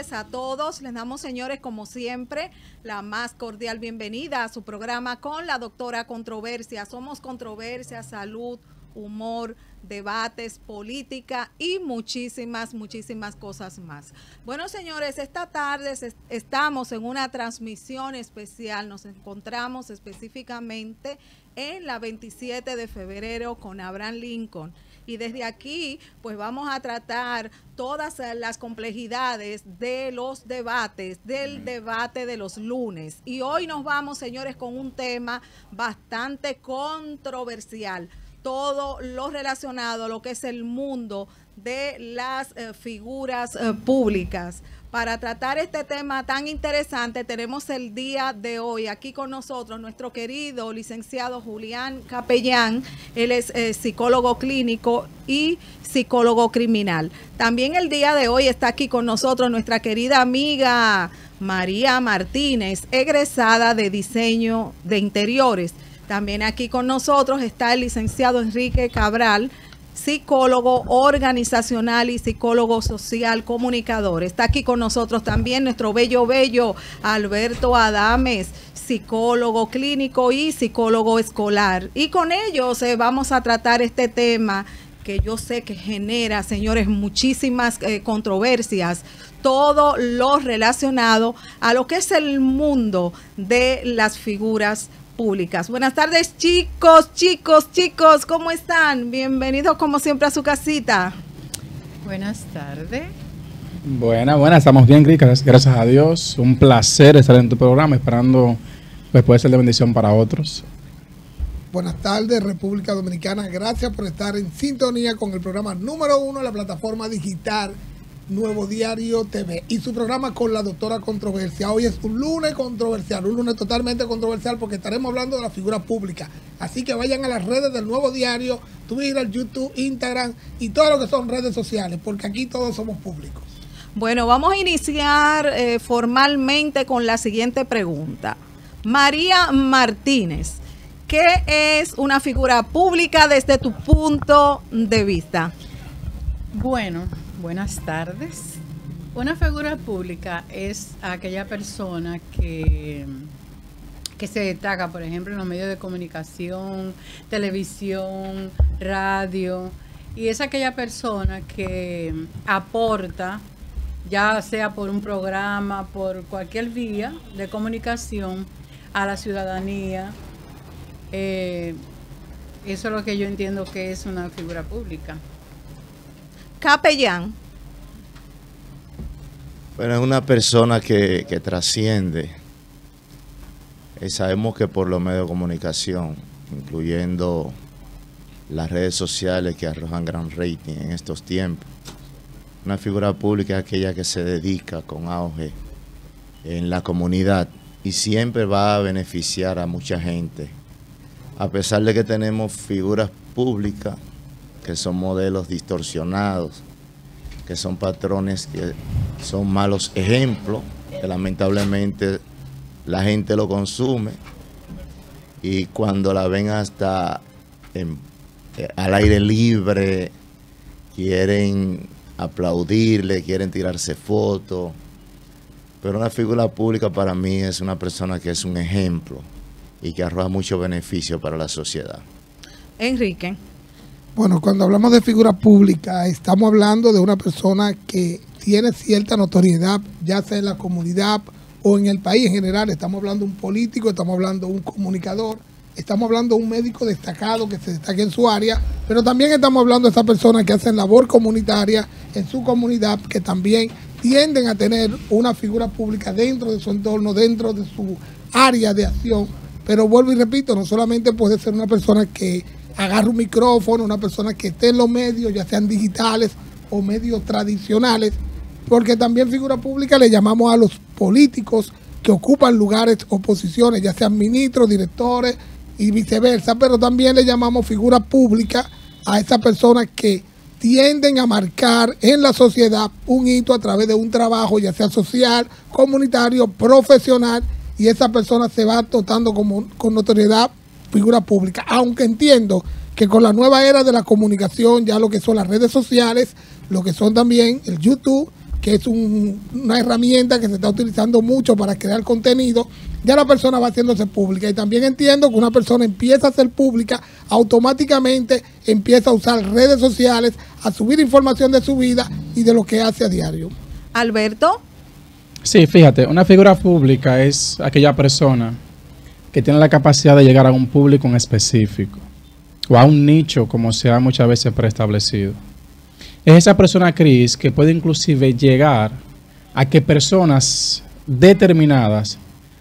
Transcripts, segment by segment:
tardes a todos. Les damos, señores, como siempre, la más cordial bienvenida a su programa con la doctora Controversia. Somos controversia, salud, humor, debates, política y muchísimas cosas más. Bueno, señores, esta tarde estamos en una transmisión especial. Nos encontramos específicamente en la 27 de febrero con Abraham Lincoln. Y desde aquí, pues vamos a tratar todas las complejidades de los debates, del debate de los lunes. Y hoy nos vamos, señores, con un tema bastante controversial. Todo lo relacionado a lo que es el mundo de las figuras públicas. Para tratar este tema tan interesante, tenemos el día de hoy aquí con nosotros nuestro querido licenciado Julián Capellán. Él es psicólogo clínico y psicólogo criminal. También el día de hoy está aquí con nosotros nuestra querida amiga María Martínez, egresada de diseño de interiores. También aquí con nosotros está el licenciado Enrique Cabral, psicólogo organizacional y psicólogo social comunicador. Está aquí con nosotros también nuestro bello Alberto Adames, psicólogo clínico y psicólogo escolar. Y con ellos vamos a tratar este tema que yo sé que genera, señores, muchísimas controversias, todo lo relacionado a lo que es el mundo de las figuras públicas. Buenas tardes, chicos, ¿cómo están? Bienvenidos como siempre a su casita. Buenas tardes. Buenas, estamos bien, gracias a Dios. Un placer estar en tu programa, esperando pues puede ser de bendición para otros. Buenas tardes, República Dominicana. Gracias por estar en sintonía con el programa número 1 de la plataforma digital Nuevo Diario TV y su programa con la doctora Controversia. Hoy es un lunes controversial, un lunes totalmente controversial porque estaremos hablando de la figura pública. Así que vayan a las redes del Nuevo Diario, Twitter, YouTube, Instagram y todo lo que son redes sociales, porque aquí todos somos públicos. Bueno, vamos a iniciar formalmente con la siguiente pregunta. María Martínez, ¿qué es una figura pública desde tu punto de vista? Bueno, buenas tardes. Una figura pública es aquella persona que se destaca, por ejemplo, en los medios de comunicación, televisión, radio, y es aquella persona que aporta, ya sea por un programa, por cualquier vía de comunicación, a la ciudadanía. Eso es lo que yo entiendo que es una figura pública. Capellán. Bueno, es una persona que trasciende. Sabemos que por los medios de comunicación, incluyendo las redes sociales que arrojan gran rating en estos tiempos, una figura pública es aquella que se dedica con auge en la comunidad y siempre va a beneficiar a mucha gente. A pesar de que tenemos figuras públicas que son modelos distorsionados, que son patrones que son malos ejemplos, que lamentablemente la gente lo consume y cuando la ven hasta al aire libre, quieren aplaudirle, quieren tirarse fotos, pero una figura pública para mí es una persona que es un ejemplo y que arroja mucho beneficio para la sociedad. Enrique. Bueno, cuando hablamos de figura pública, estamos hablando de una persona que tiene cierta notoriedad, ya sea en la comunidad o en el país en general. Estamos hablando de un político, estamos hablando de un comunicador, estamos hablando de un médico destacado que se destaque en su área, pero también estamos hablando de esas personas que hacen labor comunitaria en su comunidad, que también tienden a tener una figura pública dentro de su entorno, dentro de su área de acción. Pero vuelvo y repito, no solamente puede ser una persona que agarra un micrófono, una persona que esté en los medios, ya sean digitales o medios tradicionales, porque también figura pública le llamamos a los políticos que ocupan lugares o posiciones, ya sean ministros, directores y viceversa, pero también le llamamos figura pública a esas personas que tienden a marcar en la sociedad un hito a través de un trabajo, ya sea social, comunitario, profesional, y esa persona se va dotando con notoriedad, figura pública, aunque entiendo que con la nueva era de la comunicación, ya lo que son las redes sociales, lo que son también el YouTube, que es una herramienta que se está utilizando mucho para crear contenido, ya la persona va haciéndose pública. Y también entiendo que una persona empieza a ser pública, automáticamente empieza a usar redes sociales, a subir información de su vida y de lo que hace a diario. Alberto. Sí, fíjate, una figura pública es aquella persona que tiene la capacidad de llegar a un público en específico o a un nicho, como se ha muchas veces preestablecido. Es esa persona, Cris, que puede inclusive llegar a que personas determinadas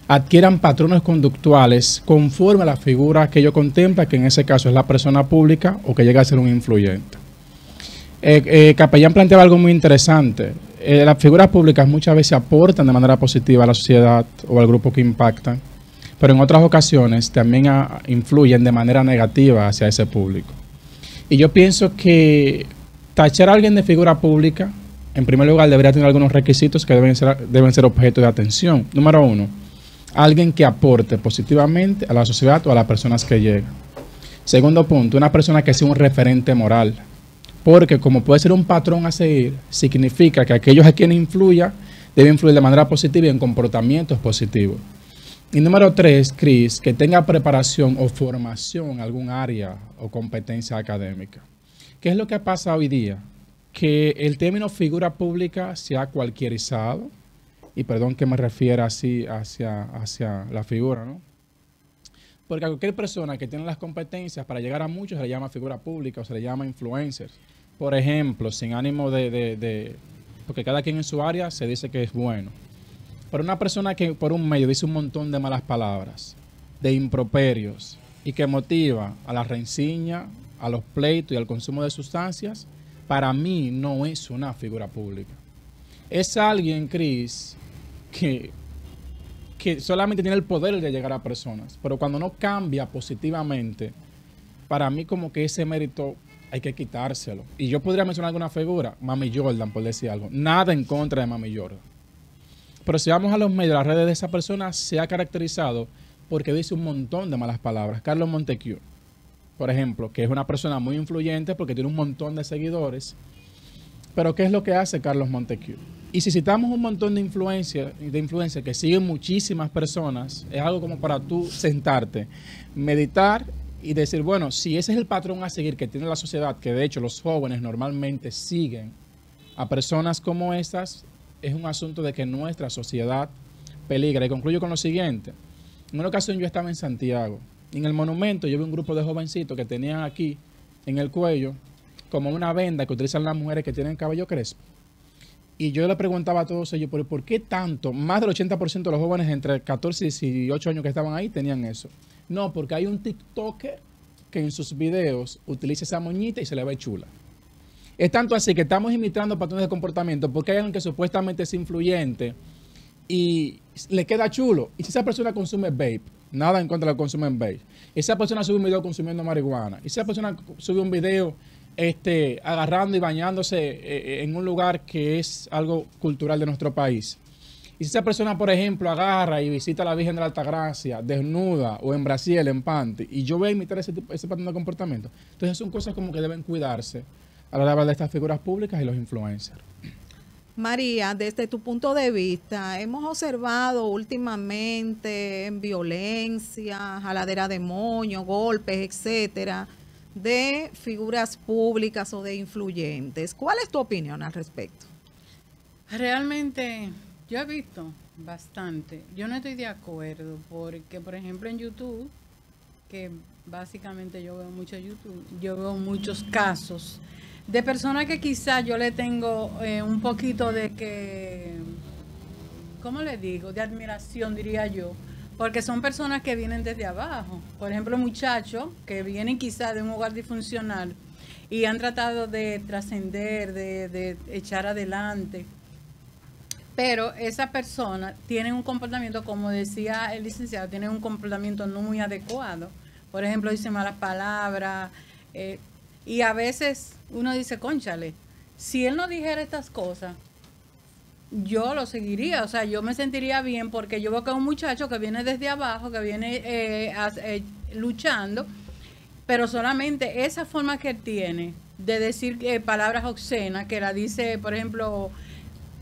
adquieran patrones conductuales conforme a la figura que ellos contemplan, que en ese caso es la persona pública o que llega a ser un influyente. Capellán planteaba algo muy interesante. Las figuras públicas muchas veces aportan de manera positiva a la sociedad o al grupo que impactan, pero en otras ocasiones también influyen de manera negativa hacia ese público. Y yo pienso que tachar a alguien de figura pública, en primer lugar, debería tener algunos requisitos que deben ser objeto de atención. Número 1, alguien que aporte positivamente a la sociedad o a las personas que llegan. Segundo punto, una persona que sea un referente moral. Porque como puede ser un patrón a seguir, significa que aquellos a quienes influya deben influir de manera positiva y en comportamientos positivos. Y número 3, Cris, que tenga preparación o formación en algún área o competencia académica. ¿Qué es lo que pasa hoy día? Que el término figura pública se ha cualquierizado, y perdón que me refiera así hacia la figura, ¿no? Porque a cualquier persona que tiene las competencias para llegar a muchos se le llama figura pública o se le llama influencer. Por ejemplo, sin ánimo porque cada quien en su área se dice que es bueno. Pero una persona que por un medio dice un montón de malas palabras, de improperios y que motiva a la rencilla, a los pleitos y al consumo de sustancias, para mí no es una figura pública. Es alguien, Cris, que solamente tiene el poder de llegar a personas, pero cuando no cambia positivamente, para mí como que ese mérito hay que quitárselo. Y yo podría mencionar alguna figura, Mami Jordan, por decir algo. Nada en contra de Mami Jordan. Pero si vamos a los medios, las redes de esa persona se ha caracterizado porque dice un montón de malas palabras. Carlos Montecchio, por ejemplo, que es una persona muy influyente porque tiene un montón de seguidores. Pero ¿qué es lo que hace Carlos Montecchio? Y si citamos un montón de influencia que siguen muchísimas personas, es algo como para tú sentarte, meditar y decir, bueno, si ese es el patrón a seguir que tiene la sociedad, que de hecho los jóvenes normalmente siguen a personas como estas, es un asunto de que nuestra sociedad peligra. Y concluyo con lo siguiente. En una ocasión yo estaba en Santiago, y en el monumento yo vi un grupo de jovencitos que tenían aquí en el cuello como una venda que utilizan las mujeres que tienen cabello crespo. Y yo le preguntaba a todos ellos, ¿por qué tanto? Más del 80% de los jóvenes entre 14 y 18 años que estaban ahí tenían eso. No, porque hay un TikToker que en sus videos utiliza esa moñita y se le ve chula. Es tanto así que estamos imitando patrones de comportamiento porque hay alguien que supuestamente es influyente y le queda chulo. Y si esa persona consume vape, nada en contra de lo que consumen vape. Y esa persona sube un video consumiendo marihuana. Y si esa persona sube un video agarrando y bañándose en un lugar que es algo cultural de nuestro país. Y si esa persona, por ejemplo, agarra y visita a la Virgen de la Altagracia desnuda o en brasier, en panty, y yo voy a imitar ese patrón de comportamiento. Entonces son cosas como que deben cuidarse a la hora de estas figuras públicas y los influencers. María, desde tu punto de vista, hemos observado últimamente en violencia, jaladera de moño, golpes, etcétera, de figuras públicas o de influyentes. ¿Cuál es tu opinión al respecto? Realmente, yo he visto bastante. Yo no estoy de acuerdo porque, por ejemplo, en YouTube, que básicamente yo veo mucho YouTube, yo veo muchos casos de personas que quizás yo le tengo un poquito de que, ¿cómo le digo? De admiración, diría yo. Porque son personas que vienen desde abajo. Por ejemplo, muchachos que vienen quizás de un hogar disfuncional y han tratado de trascender, de echar adelante. Pero esa persona tiene un comportamiento, como decía el licenciado, tiene un comportamiento no muy adecuado. Por ejemplo, dice malas palabras. Y a veces uno dice, cónchale, si él no dijera estas cosas, yo lo seguiría, o sea, yo me sentiría bien porque yo veo que es un muchacho que viene desde abajo, que viene luchando, pero solamente esa forma que él tiene de decir palabras obscenas, que la dice, por ejemplo,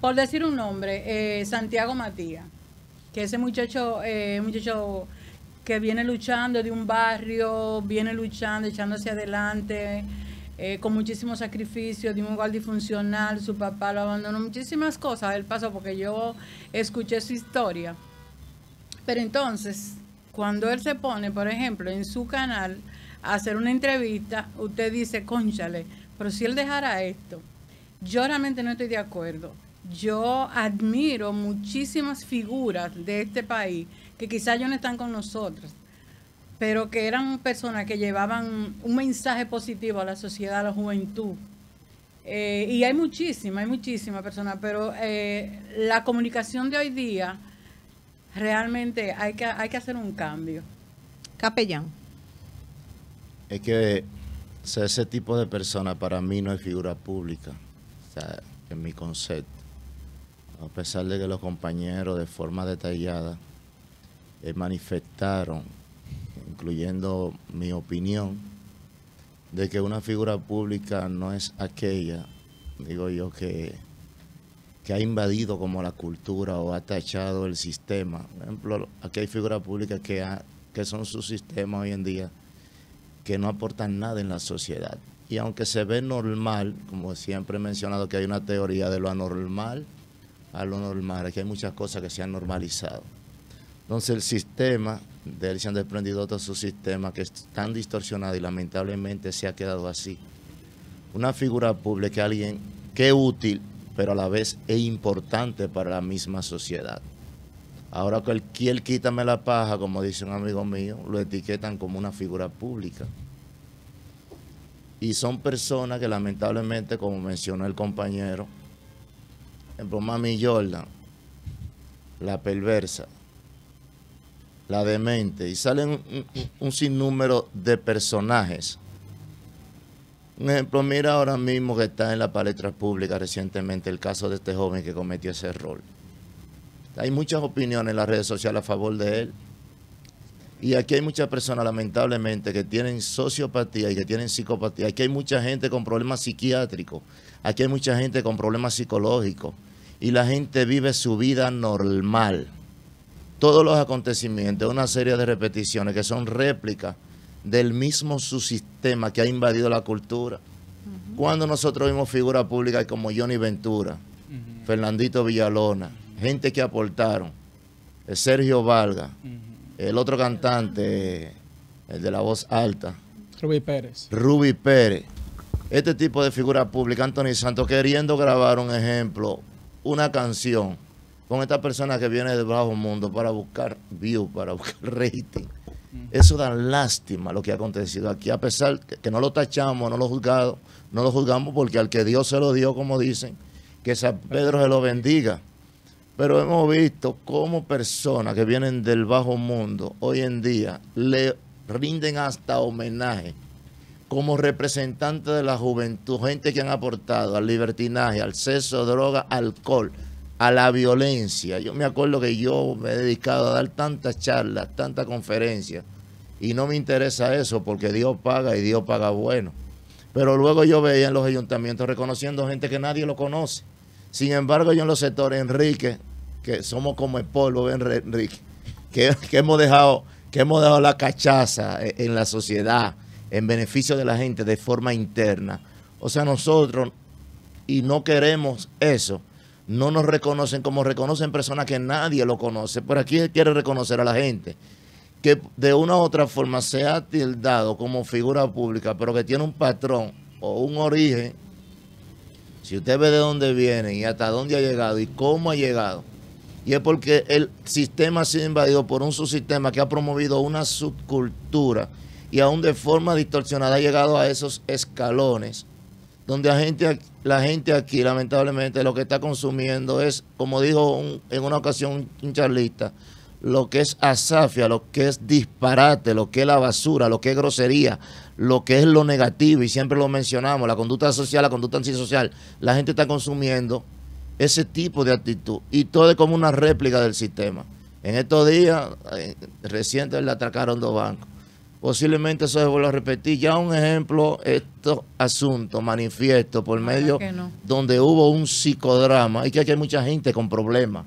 Por decir un nombre, Santiago Matías, que ese muchacho que viene luchando de un barrio, viene luchando, echándose adelante, con muchísimos sacrificios, de un hogar disfuncional, su papá lo abandonó, muchísimas cosas él pasó porque yo escuché su historia. Pero entonces, cuando él se pone, por ejemplo, en su canal a hacer una entrevista, usted dice, cónchale, pero si él dejara esto, yo realmente no estoy de acuerdo. Yo admiro muchísimas figuras de este país que quizás ya no están con nosotros, pero que eran personas que llevaban un mensaje positivo a la sociedad, a la juventud. Y hay muchísimas personas, pero la comunicación de hoy día, realmente hay que hacer un cambio. Capellán. Es que, o sea, ese tipo de personas para mí no es figura pública, o sea, en mi concepto. A pesar de que los compañeros de forma detallada manifestaron, incluyendo mi opinión, de que una figura pública no es aquella, digo yo, que ha invadido como la cultura o ha tachado el sistema. Por ejemplo, aquí hay figuras públicas que son su sistema hoy en día, que no aportan nada en la sociedad. Y aunque se ve normal, como siempre he mencionado que hay una teoría de lo anormal a lo normal, que hay muchas cosas que se han normalizado. Entonces el sistema, de él se han desprendido otros subsistemas que están distorsionados y lamentablemente se ha quedado así. Una figura pública es alguien que es útil, pero a la vez es importante para la misma sociedad. Ahora cualquier quítame la paja, como dice un amigo mío, lo etiquetan como una figura pública. Y son personas que lamentablemente, como mencionó el compañero, por ejemplo, Mami Jordan, la perversa, la demente, y salen un sinnúmero de personajes. Un ejemplo, mira ahora mismo que está en la palestra pública recientemente el caso de este joven que cometió ese error. Hay muchas opiniones en las redes sociales a favor de él. Y aquí hay muchas personas, lamentablemente, que tienen sociopatía y que tienen psicopatía. Aquí hay mucha gente con problemas psiquiátricos. Aquí hay mucha gente con problemas psicológicos. Y la gente vive su vida normal. Todos los acontecimientos, una serie de repeticiones que son réplicas del mismo subsistema que ha invadido la cultura. Cuando nosotros vimos figuras públicas como Johnny Ventura, Fernandito Villalona, gente que aportaron, Sergio Valga, el otro cantante, el de la voz alta, Ruby Pérez, este tipo de figuras públicas, Anthony Santos, queriendo grabar un ejemplo, una canción, con esta persona que viene del bajo mundo para buscar view, para buscar rating. Eso da lástima lo que ha acontecido aquí, a pesar que no lo tachamos, no lo juzgamos porque al que Dios se lo dio, como dicen, que San Pedro se lo bendiga. Pero hemos visto cómo personas que vienen del bajo mundo hoy en día le rinden hasta homenaje como representantes de la juventud, gente que han aportado al libertinaje, al sexo, droga, alcohol, a la violencia. Yo me acuerdo que yo me he dedicado a dar tantas charlas, tantas conferencias, y no me interesa eso porque Dios paga y Dios paga bueno. Pero luego yo veía en los ayuntamientos reconociendo gente que nadie lo conoce. Sin embargo, yo en los sectores, Enrique, que somos como el polvo, Enrique, que hemos dejado la cachaza en la sociedad, en beneficio de la gente de forma interna. O sea, nosotros, y no queremos eso, no nos reconocen como reconocen personas que nadie lo conoce. Por aquí él quiere reconocer a la gente que de una u otra forma se ha tildado como figura pública, pero que tiene un patrón o un origen. Si usted ve de dónde viene y hasta dónde ha llegado y cómo ha llegado, y es porque el sistema ha sido invadido por un subsistema que ha promovido una subcultura y aún de forma distorsionada ha llegado a esos escalones, donde la gente aquí lamentablemente lo que está consumiendo es, como dijo en una ocasión un charlista, lo que es azafia, lo que es disparate, lo que es la basura, lo que es grosería, lo que es lo negativo, y siempre lo mencionamos, la conducta social, la conducta antisocial. La gente está consumiendo ese tipo de actitud y todo es como una réplica del sistema. En estos días recientes le atracaron 2 bancos. posiblemente eso se vuelva a repetir. Ya un ejemplo, estos asuntos manifiestos por medio donde hubo un psicodrama, y que aquí hay mucha gente con problemas.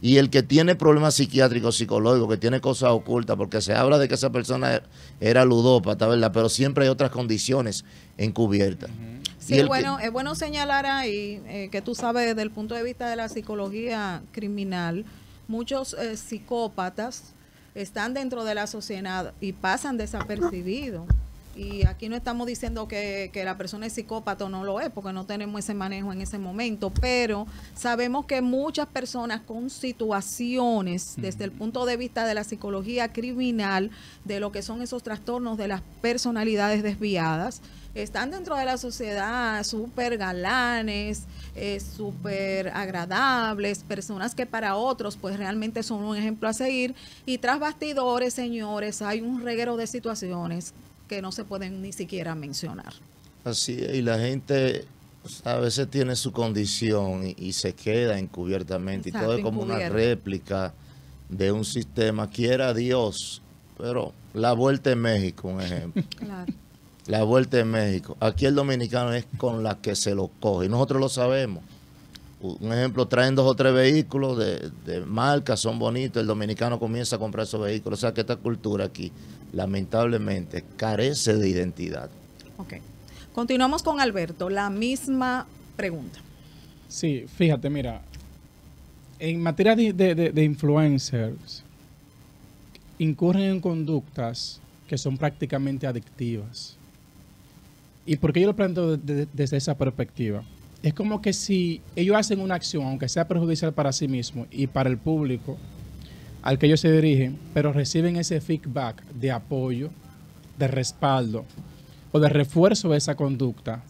Y el que tiene problemas psiquiátricos, psicológicos, que tiene cosas ocultas, porque se habla de que esa persona era ludópata, ¿verdad? Pero siempre hay otras condiciones encubiertas. Sí, es bueno señalar ahí que tú sabes, desde el punto de vista de la psicología criminal, muchos psicópatas están dentro de la sociedad y pasan desapercibidos. Y aquí no estamos diciendo que la persona es psicópata o no lo es, porque no tenemos ese manejo en ese momento, pero sabemos que muchas personas con situaciones, desde el punto de vista de la psicología criminal, de lo que son esos trastornos de las personalidades desviadas, están dentro de la sociedad súper galanes, súper agradables, personas que para otros pues realmente son un ejemplo a seguir, y tras bastidores, señores, hay un reguero de situaciones que no se pueden ni siquiera mencionar. Así es, y la gente a veces tiene su condición y se queda encubiertamente. Exacto, y todo es como una réplica de un sistema, quiera Dios, pero la Vuelta en México, un ejemplo. Claro. La Vuelta en México. Aquí el dominicano es con la que se lo coge, y nosotros lo sabemos. Un ejemplo, traen 2 o 3 vehículos de marca, son bonitos, el dominicano comienza a comprar esos vehículos. O sea que esta cultura aquí, lamentablemente, carece de identidad. Ok. Continuamos con Alberto, la misma pregunta. Sí, fíjate, mira, en materia de influencers, incurren en conductas que son prácticamente adictivas. ¿Y por qué yo lo planteo desde esa perspectiva? Es como que si ellos hacen una acción, aunque sea perjudicial para sí mismos y para el público al que ellos se dirigen, pero reciben ese feedback de apoyo, de respaldo o de refuerzo de esa conducta,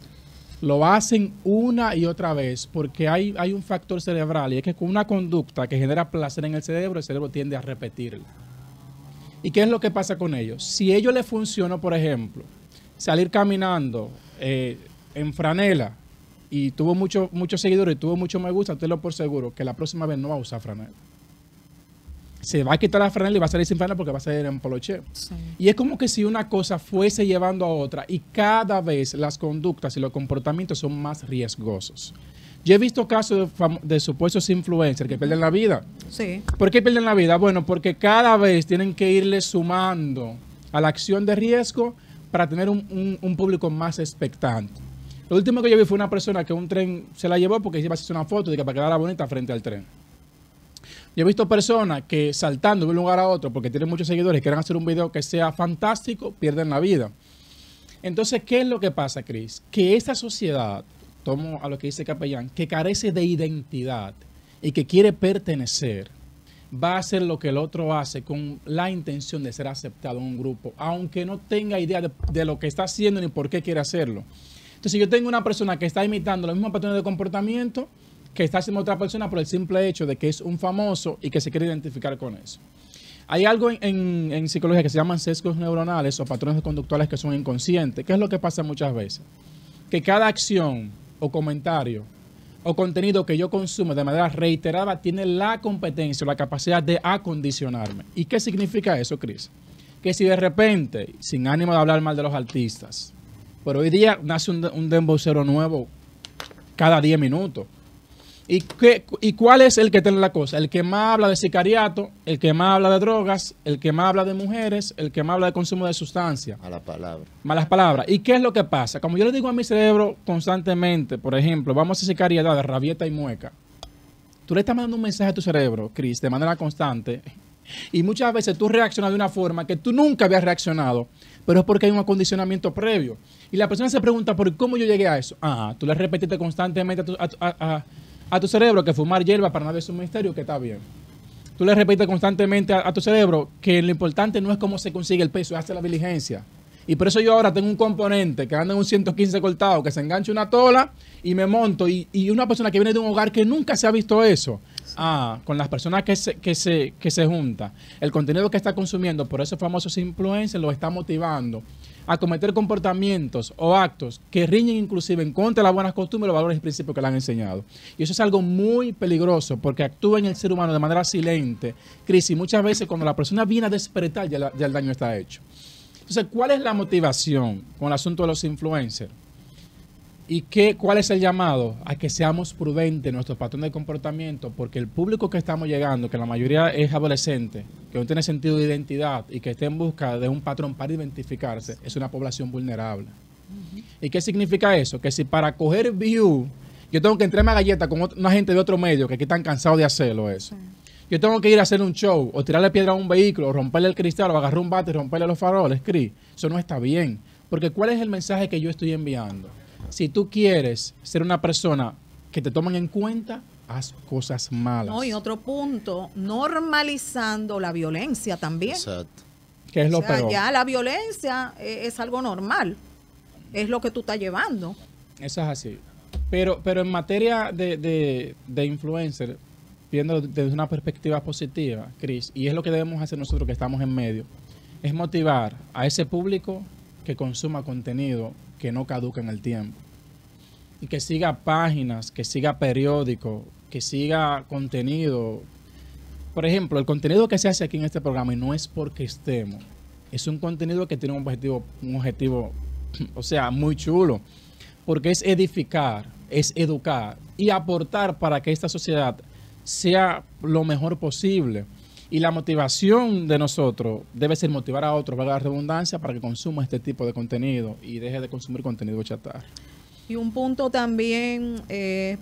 lo hacen una y otra vez porque hay un factor cerebral, y es que con una conducta que genera placer en el cerebro tiende a repetirla. ¿Y qué es lo que pasa con ellos? Si a ellos les funcionó, por ejemplo, salir caminando en franela, y tuvo muchos seguidores y tuvo mucho me gusta, usted lo por seguro que la próxima vez no va a usar franela. Se va a quitar la franela y va a salir sin franela porque va a salir en poloché. Sí. Y es como que si una cosa fuese llevando a otra, y cada vez las conductas y los comportamientos son más riesgosos. Yo he visto casos de supuestos influencers que pierden la vida. Sí. ¿Por qué pierden la vida? Bueno, porque cada vez tienen que irle sumando a la acción de riesgo para tener un público más expectante. Lo último que yo vi fue una persona que un tren se la llevó porque iba a hacer una foto de que para quedar bonita frente al tren. Yo he visto personas que saltando de un lugar a otro porque tienen muchos seguidores y quieren hacer un video que sea fantástico, pierden la vida. Entonces, ¿qué es lo que pasa, Cris? Que esta sociedad, tomo a lo que dice Capellán, que carece de identidad y que quiere pertenecer, va a hacer lo que el otro hace con la intención de ser aceptado en un grupo, aunque no tenga idea de lo que está haciendo ni por qué quiere hacerlo. Entonces, si yo tengo una persona que está imitando los mismos patrones de comportamiento que está haciendo otra persona por el simple hecho de que es un famoso y que se quiere identificar con eso. Hay algo en psicología que se llaman sesgos neuronales o patrones conductuales que son inconscientes. ¿Qué es lo que pasa muchas veces? Que cada acción o comentario o contenido que yo consumo de manera reiterada tiene la competencia o la capacidad de acondicionarme. ¿Y qué significa eso, Cris? Que si de repente, sin ánimo de hablar mal de los artistas, pero hoy día nace un dembocero nuevo cada 10 minutos. ¿Y cuál es el que tiene la cosa? El que más habla de sicariato, el que más habla de drogas, el que más habla de mujeres, el que más habla de consumo de sustancias. Malas palabras. ¿Y qué es lo que pasa? Como yo le digo a mi cerebro constantemente, por ejemplo, vamos a hacer sicariedad de rabieta y mueca. Tú le estás mandando un mensaje a tu cerebro, Cris, de manera constante, y muchas veces tú reaccionas de una forma que tú nunca habías reaccionado, pero es porque hay un acondicionamiento previo. Y la persona se pregunta por cómo yo llegué a eso. Tú le repetiste constantemente a tu cerebro que fumar hierba para nadie es un misterio, que está bien. Tú le repites constantemente a tu cerebro que lo importante no es cómo se consigue el peso, es hacer la diligencia. Y por eso yo ahora tengo un componente que anda en un 115 cortado, que se engancha una tola y me monto. Y una persona que viene de un hogar que nunca se ha visto eso. Con las personas que se juntan, el contenido que está consumiendo por esos famosos influencers lo está motivando a cometer comportamientos o actos que riñen inclusive en contra de las buenas costumbres y los valores y principios que le han enseñado. Y eso es algo muy peligroso porque actúa en el ser humano de manera silente, Cris, y muchas veces cuando la persona viene a despertar ya el daño está hecho. Entonces, ¿cuál es la motivación con el asunto de los influencers? ¿Y cuál es el llamado? A que seamos prudentes en nuestro patrón de comportamiento, porque el público que estamos llegando, que la mayoría es adolescente, que no tiene sentido de identidad y que está en busca de un patrón para identificarse, es una población vulnerable. ¿Y qué significa eso? Que si para coger view, yo tengo que entrarme a galleta con una gente de otro medio que aquí están cansados de hacerlo eso. Yo tengo que ir a hacer un show, o tirarle piedra a un vehículo, o romperle el cristal, o agarrar un bate y romperle los faroles, Cris. Eso no está bien. Porque ¿cuál es el mensaje que yo estoy enviando? Si tú quieres ser una persona que te tomen en cuenta, haz cosas malas. No, y otro punto, normalizando la violencia también. Exacto. ¿Qué es lo peor? Ya la violencia es algo normal. Es lo que tú estás llevando. Eso es así. Pero en materia de influencer, viendo desde una perspectiva positiva, Cris, y es lo que debemos hacer nosotros que estamos en medio, es motivar a ese público que consuma contenido que no caduca en el tiempo. Y que siga páginas, que siga periódicos, que siga contenido. Por ejemplo, el contenido que se hace aquí en este programa, y no es porque estemos, es un contenido que tiene un objetivo, o sea, muy chulo. Porque es edificar, es educar y aportar para que esta sociedad sea lo mejor posible. Y la motivación de nosotros debe ser motivar a otros, valga la redundancia, para que consuma este tipo de contenido y deje de consumir contenido chatarra. Y un punto también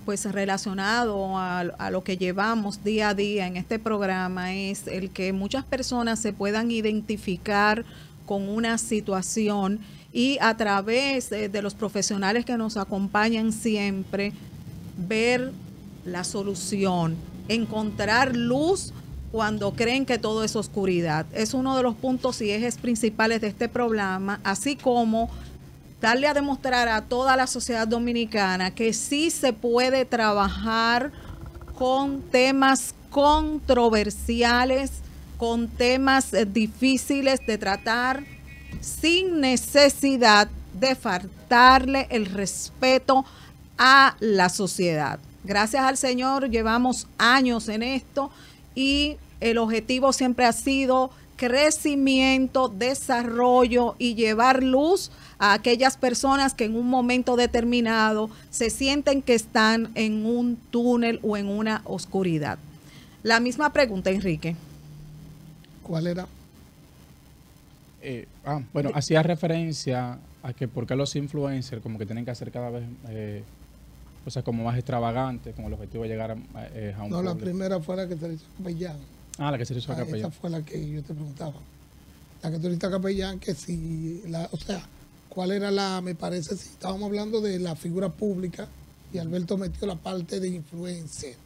pues relacionado a lo que llevamos día a día en este programa es el que muchas personas se puedan identificar con una situación y a través de los profesionales que nos acompañan siempre, ver la solución, encontrar luz cuando creen que todo es oscuridad. Es uno de los puntos y ejes principales de este programa, así como darle a demostrar a toda la sociedad dominicana que sí se puede trabajar con temas controversiales, con temas difíciles de tratar, sin necesidad de faltarle el respeto a la sociedad. Gracias al Señor llevamos años en esto y el objetivo siempre ha sido crecimiento, desarrollo y llevar luz a aquellas personas que en un momento determinado se sienten que están en un túnel o en una oscuridad. La misma pregunta, Enrique. ¿Cuál era? Bueno, hacía referencia a que por qué los influencers como que tienen que hacer cada vez cosas como más extravagantes con el objetivo de llegar a un No, público. la primera fue la que te hizo capellán. La que se hizo a capellán. Esa fue la que yo te preguntaba. La que tú hiciste a capellán, que si, o sea, ¿cuál era me parece, si estábamos hablando de la figura pública y Alberto metió la parte de influencer.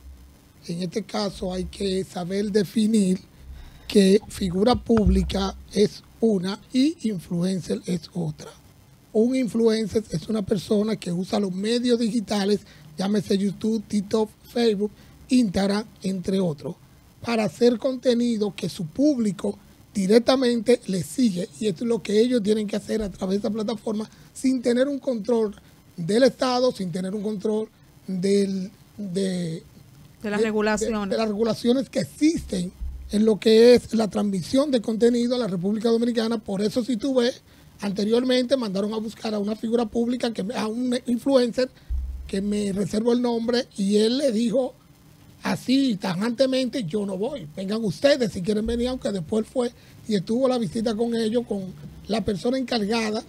En este caso hay que saber definir que figura pública es una y influencer es otra. Un influencer es una persona que usa los medios digitales, llámese YouTube, TikTok, Facebook, Instagram, entre otros, para hacer contenido que su público directamente le sigue. Y esto es lo que ellos tienen que hacer a través de esta plataforma sin tener un control del Estado, sin tener un control de las regulaciones. De las regulaciones que existen en lo que es la transmisión de contenido a la República Dominicana. Por eso, si tú ves, anteriormente mandaron a buscar a una figura pública, a un influencer, que me reservo el nombre, y él le dijo así tajantemente: yo no voy, vengan ustedes si quieren venir, aunque después fue y estuvo la visita con ellos, con la persona encargada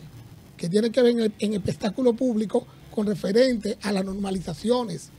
que tiene que ver en el espectáculo público con referente a las normalizaciones.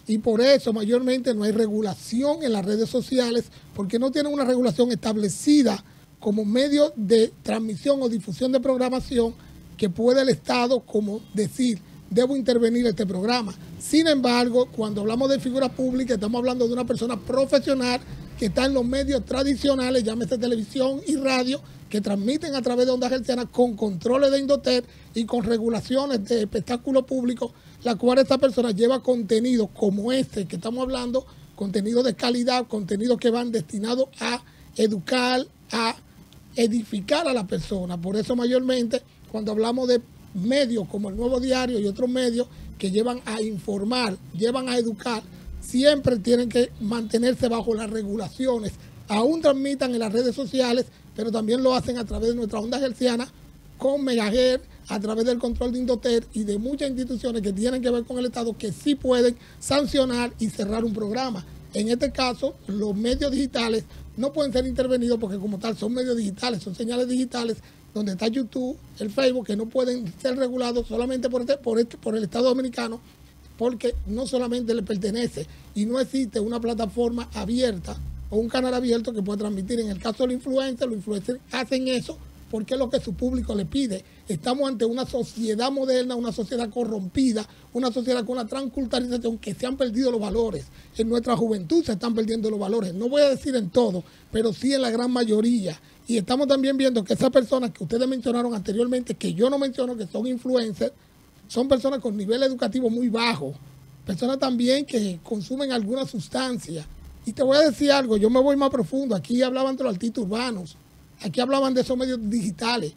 Y por eso mayormente no hay regulación en las redes sociales, porque no tienen una regulación establecida como medio de transmisión o difusión de programación que puede el Estado como decir: debo intervenir este programa. Sin embargo, cuando hablamos de figura pública, estamos hablando de una persona profesional que está en los medios tradicionales, llámese televisión y radio, que transmiten a través de ondas hertzianas con controles de Indotel y con regulaciones de espectáculo público, la cual esta persona lleva contenido como este que estamos hablando, contenido de calidad, contenido que van destinados a educar, a edificar a la persona. Por eso mayormente cuando hablamos de medios como el Nuevo Diario y otros medios que llevan a informar, llevan a educar, siempre tienen que mantenerse bajo las regulaciones. Aún transmitan en las redes sociales, pero también lo hacen a través de nuestra onda hertziana con megahertz, a través del control de Indotel y de muchas instituciones que tienen que ver con el Estado que sí pueden sancionar y cerrar un programa. En este caso, los medios digitales no pueden ser intervenidos porque como tal son medios digitales, son señales digitales donde está YouTube, el Facebook, que no pueden ser regulados solamente por el Estado Dominicano, porque no solamente le pertenece y no existe una plataforma abierta o un canal abierto que pueda transmitir. En el caso de los influencers hacen eso porque es lo que su público le pide. Estamos ante una sociedad moderna, una sociedad corrompida, una sociedad con una transculturalización que se han perdido los valores. En nuestra juventud se están perdiendo los valores. No voy a decir en todo, pero sí en la gran mayoría. Y estamos también viendo que esas personas que ustedes mencionaron anteriormente, que yo no menciono, que son influencers, son personas con nivel educativo muy bajo. Personas también que consumen alguna sustancia. Y te voy a decir algo, yo me voy más profundo. Aquí hablaban de los artistas urbanos. Aquí hablaban de esos medios digitales.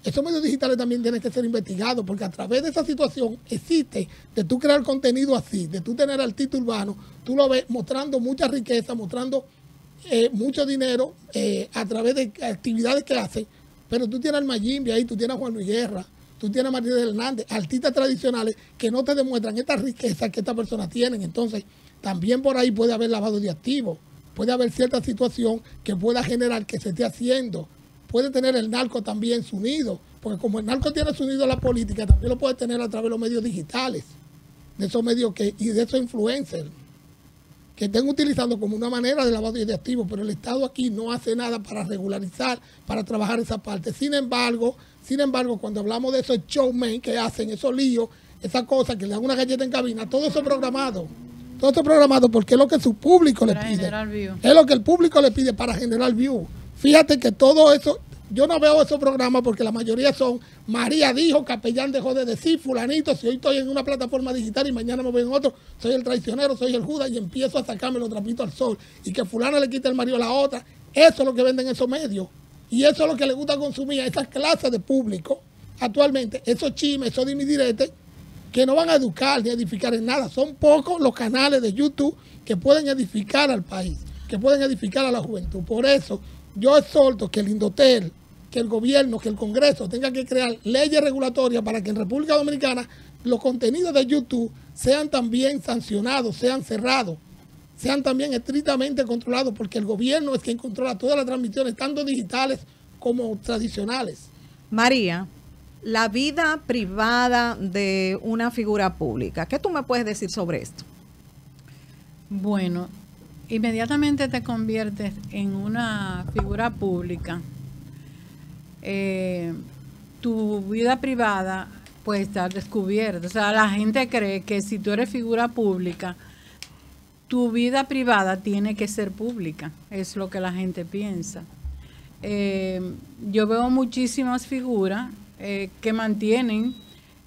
Esos medios digitales también tienen que ser investigados porque a través de esa situación existe de tú crear contenido así, de tú tener artista urbano, tú lo ves mostrando mucha riqueza, mostrando mucho dinero a través de actividades que hacen, pero tú tienes al Mayimbe ahí, tú tienes a Juan Luis Guerra, tú tienes a Martínez Hernández, artistas tradicionales que no te demuestran esta riqueza que estas personas tienen. Entonces, también por ahí puede haber lavado de activos. Puede haber cierta situación que pueda generar que se esté haciendo. Puede tener el narco también su nido, porque como el narco tiene su nido a la política, también lo puede tener a través de los medios digitales, de esos medios y de esos influencers que estén utilizando como una manera de lavado de activos, pero el Estado aquí no hace nada para regularizar, para trabajar esa parte. Sin embargo, cuando hablamos de esos showmen que hacen esos líos, esas cosas que le dan una galleta en cabina, todo eso programado. Todo esto programado porque es lo que su público le pide. Es lo que el público le pide para generar view. Fíjate que todo eso, yo no veo esos programas porque la mayoría son María dijo, Capellán dejó de decir, fulanito, si hoy estoy en una plataforma digital y mañana me voy en otro, soy el traicionero, soy el Judas y empiezo a sacarme los trapitos al sol y que fulana le quita el marido a la otra. Eso es lo que venden esos medios y eso es lo que le gusta consumir a esas clases de público actualmente, esos chismes, esos dimidiretes que no van a educar ni a edificar en nada. Son pocos los canales de YouTube que pueden edificar al país, que pueden edificar a la juventud. Por eso yo exhorto que el Indotel, que el gobierno, que el Congreso tenga que crear leyes regulatorias para que en República Dominicana los contenidos de YouTube sean también sancionados, sean cerrados, sean también estrictamente controlados, porque el gobierno es quien controla todas las transmisiones, tanto digitales como tradicionales. María, la vida privada de una figura pública, ¿qué tú me puedes decir sobre esto? Bueno, inmediatamente te conviertes en una figura pública. Tu vida privada puede estar descubierta. O sea, la gente cree que si tú eres figura pública, tu vida privada tiene que ser pública. Es lo que la gente piensa. Yo veo muchísimas figuras que mantienen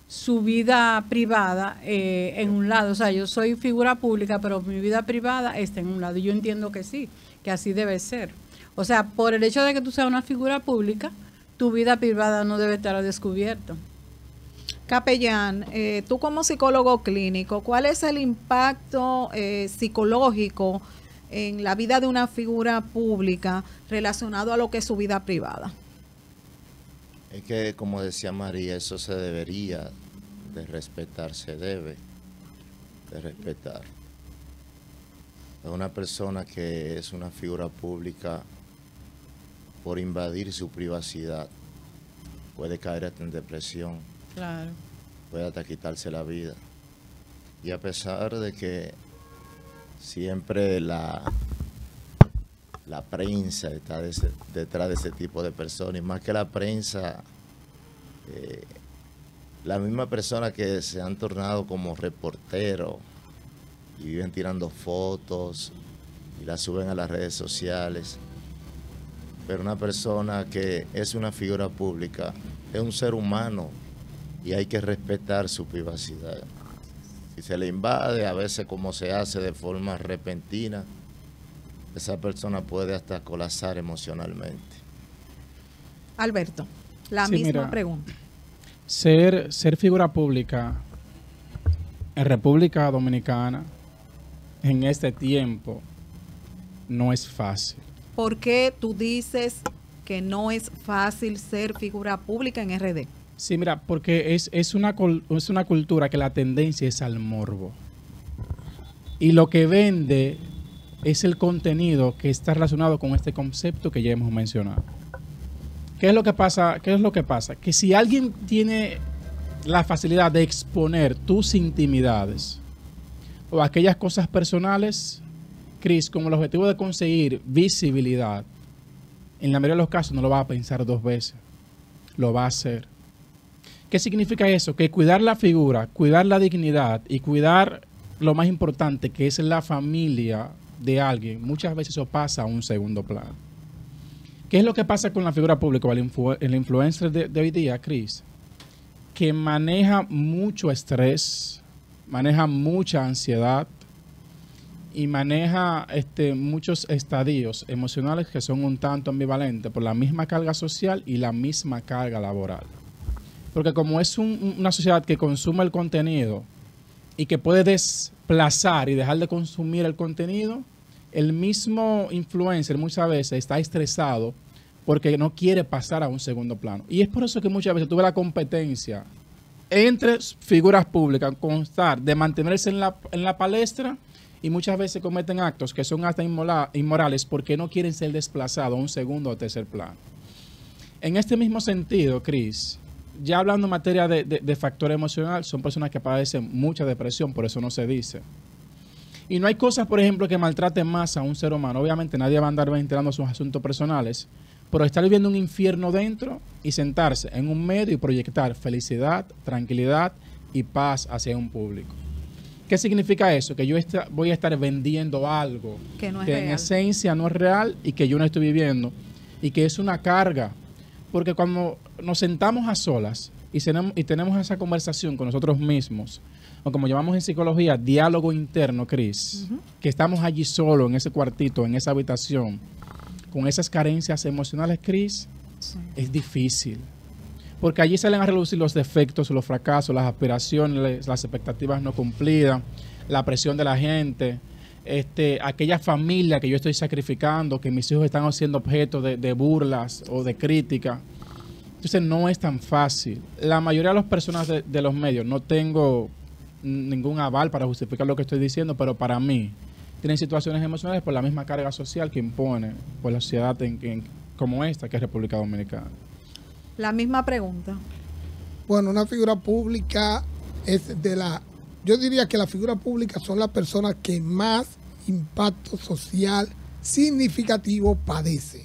su vida privada en un lado. O sea, yo soy figura pública, pero mi vida privada está en un lado. Y yo entiendo que sí, que así debe ser. O sea, por el hecho de que tú seas una figura pública, tu vida privada no debe estar al descubierto. Capellán, tú como psicólogo clínico, ¿cuál es el impacto psicológico en la vida de una figura pública relacionado a lo que es su vida privada? Es que, como decía María, eso se debería de respetar, se debe de respetar. Una persona que es una figura pública, por invadir su privacidad, puede caer hasta en depresión, Claro. puede hasta quitarse la vida. Y a pesar de que siempre la prensa está detrás de ese tipo de personas, y más que la prensa, la misma persona que se han tornado como reporteros y viven tirando fotos y las suben a las redes sociales. Pero una persona que es una figura pública es un ser humano y hay que respetar su privacidad. Si se le invade, a veces como se hace de forma repentina, esa persona puede hasta colapsar emocionalmente. Alberto, la misma pregunta. Ser figura pública en República Dominicana en este tiempo no es fácil. ¿Por qué tú dices que no es fácil ser figura pública en RD? Sí, mira, porque es una cultura que la tendencia es al morbo. Y lo que vende es el contenido que está relacionado con este concepto que ya hemos mencionado. ¿Qué es lo que pasa? Que si alguien tiene la facilidad de exponer tus intimidades o aquellas cosas personales, Cris, con el objetivo de conseguir visibilidad, en la mayoría de los casos no lo va a pensar dos veces, lo va a hacer. ¿Qué significa eso? Que cuidar la figura, cuidar la dignidad y cuidar lo más importante, que es la familia de alguien, muchas veces eso pasa a un segundo plano. ¿Qué es lo que pasa con la figura pública o el influencer de hoy día, Cris? Que maneja mucho estrés, maneja mucha ansiedad y maneja muchos estadios emocionales que son un tanto ambivalentes por la misma carga social y la misma carga laboral. Porque como es una sociedad que consume el contenido y que puede desplazar y dejar de consumir el contenido, el mismo influencer muchas veces está estresado porque no quiere pasar a un segundo plano. Y es por eso que muchas veces tuve la competencia entre figuras públicas, constar de mantenerse en la palestra, y muchas veces cometen actos que son hasta inmorales porque no quieren ser desplazados a un segundo o tercer plano. En este mismo sentido, Cris, ya hablando en materia de factor emocional, son personas que padecen mucha depresión, por eso no se dice. Y no hay cosas, por ejemplo, que maltraten más a un ser humano. Obviamente nadie va a andar ventilando sus asuntos personales, pero estar viviendo un infierno dentro y sentarse en un medio y proyectar felicidad, tranquilidad y paz hacia un público. ¿Qué significa eso? Que yo voy a estar vendiendo algo que en esencia no es real y que yo no estoy viviendo y que es una carga. Porque cuando nos sentamos a solas y tenemos esa conversación con nosotros mismos, o como llamamos en psicología, diálogo interno, Cris, que estamos allí solos en ese cuartito, en esa habitación, con esas carencias emocionales, Cris, sí, es difícil. Porque allí salen a relucir los defectos, los fracasos, las aspiraciones, las expectativas no cumplidas, la presión de la gente, aquella familia que yo estoy sacrificando, que mis hijos están siendo objeto de burlas o de crítica. Entonces no es tan fácil. La mayoría de las personas de los medios, no tengo ningún aval para justificar lo que estoy diciendo, pero para mí tienen situaciones emocionales por la misma carga social que impone por la sociedad como esta, que es República Dominicana. La misma pregunta. Bueno, una figura pública es yo diría que las figuras públicas son las personas que más impacto social significativo padecen.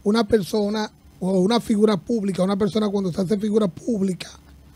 Una persona o una figura pública, una persona cuando se hace figura pública,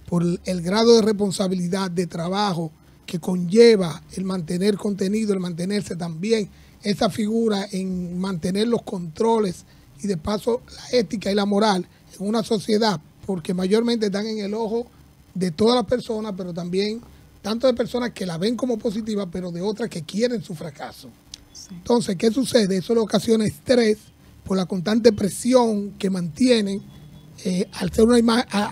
por el grado de responsabilidad, de trabajo que conlleva el mantener contenido, el mantenerse también esa figura en mantener los controles y de paso la ética y la moral en una sociedad, porque mayormente están en el ojo de todas las personas, pero también tanto de personas que la ven como positiva, pero de otras que quieren su fracaso. Sí. Entonces, ¿qué sucede? Eso le ocasiona estrés por la constante presión que mantienen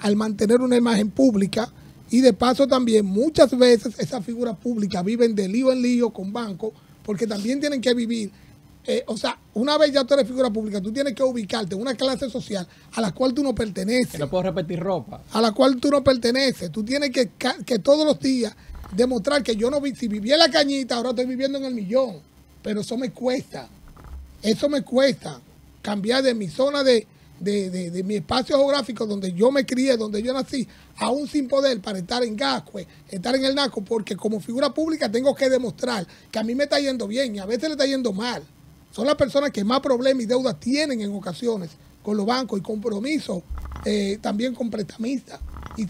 al mantener una imagen pública, y de paso también muchas veces esas figuras públicas viven de lío en lío con bancos, porque también tienen que vivir. O sea, una vez ya tú eres figura pública, tú tienes que ubicarte en una clase social a la cual tú no perteneces. Que no puedo repetir ropa. A la cual tú no perteneces. Tú tienes que todos los días demostrar que yo no vi, si viví en la cañita, ahora estoy viviendo en el millón. Pero eso me cuesta. Eso me cuesta. Cambiar de mi zona de mi espacio geográfico donde yo me crié, donde yo nací, aún sin poder para estar en Gascue, estar en el NACO, porque como figura pública tengo que demostrar que a mí me está yendo bien y a veces le está yendo mal. Son las personas que más problemas y deudas tienen en ocasiones con los bancos y compromisos también con prestamistas. Y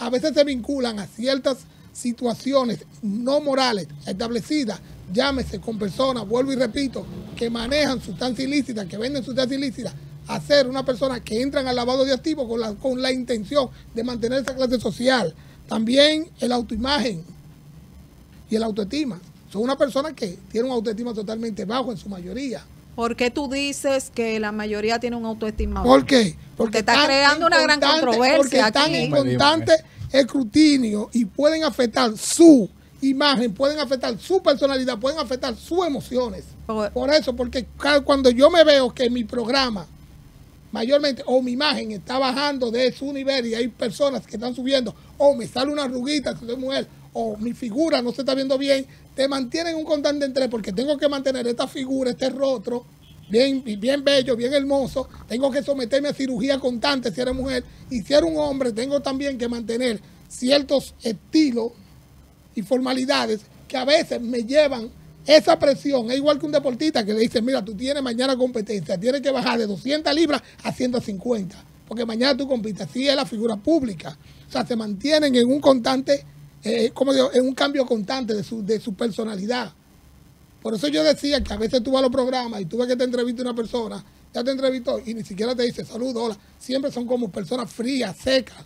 a veces se vinculan a ciertas situaciones no morales establecidas, llámese con personas, vuelvo y repito, que manejan sustancias ilícitas, que venden sustancias ilícitas, a ser una persona que entran al lavado de activos con la intención de mantener esa clase social. También el autoimagen y el autoestima. Son una persona que tiene un autoestima totalmente bajo en su mayoría. ¿Por qué tú dices que la mayoría tiene un autoestima bajo? ¿Por qué? Porque está creando una gran controversia. Porque están en constante escrutinio y pueden afectar su imagen, pueden afectar su personalidad, pueden afectar sus emociones. Por eso, porque cuando yo me veo que mi programa mayormente, o mi imagen está bajando de su nivel y hay personas que están subiendo, o me sale una arruguita si soy mujer, o mi figura no se está viendo bien, te mantienen un constante estrés porque tengo que mantener esta figura, este rostro, bien bello, bien hermoso, tengo que someterme a cirugía constante si eres mujer, y si eres un hombre, tengo también que mantener ciertos estilos y formalidades que a veces me llevan esa presión. Es igual que un deportista que le dice, mira, tú tienes mañana competencia, tienes que bajar de 200 libras a 150, porque mañana tú compites. Así es la figura pública. O sea, se mantienen en un constante, como digo, en un cambio constante de su personalidad. Por eso yo decía que a veces tú vas a los programas y tú ves que te entrevista una persona, ya te entrevistó y ni siquiera te dice saludos, hola. Siempre son como personas frías, secas.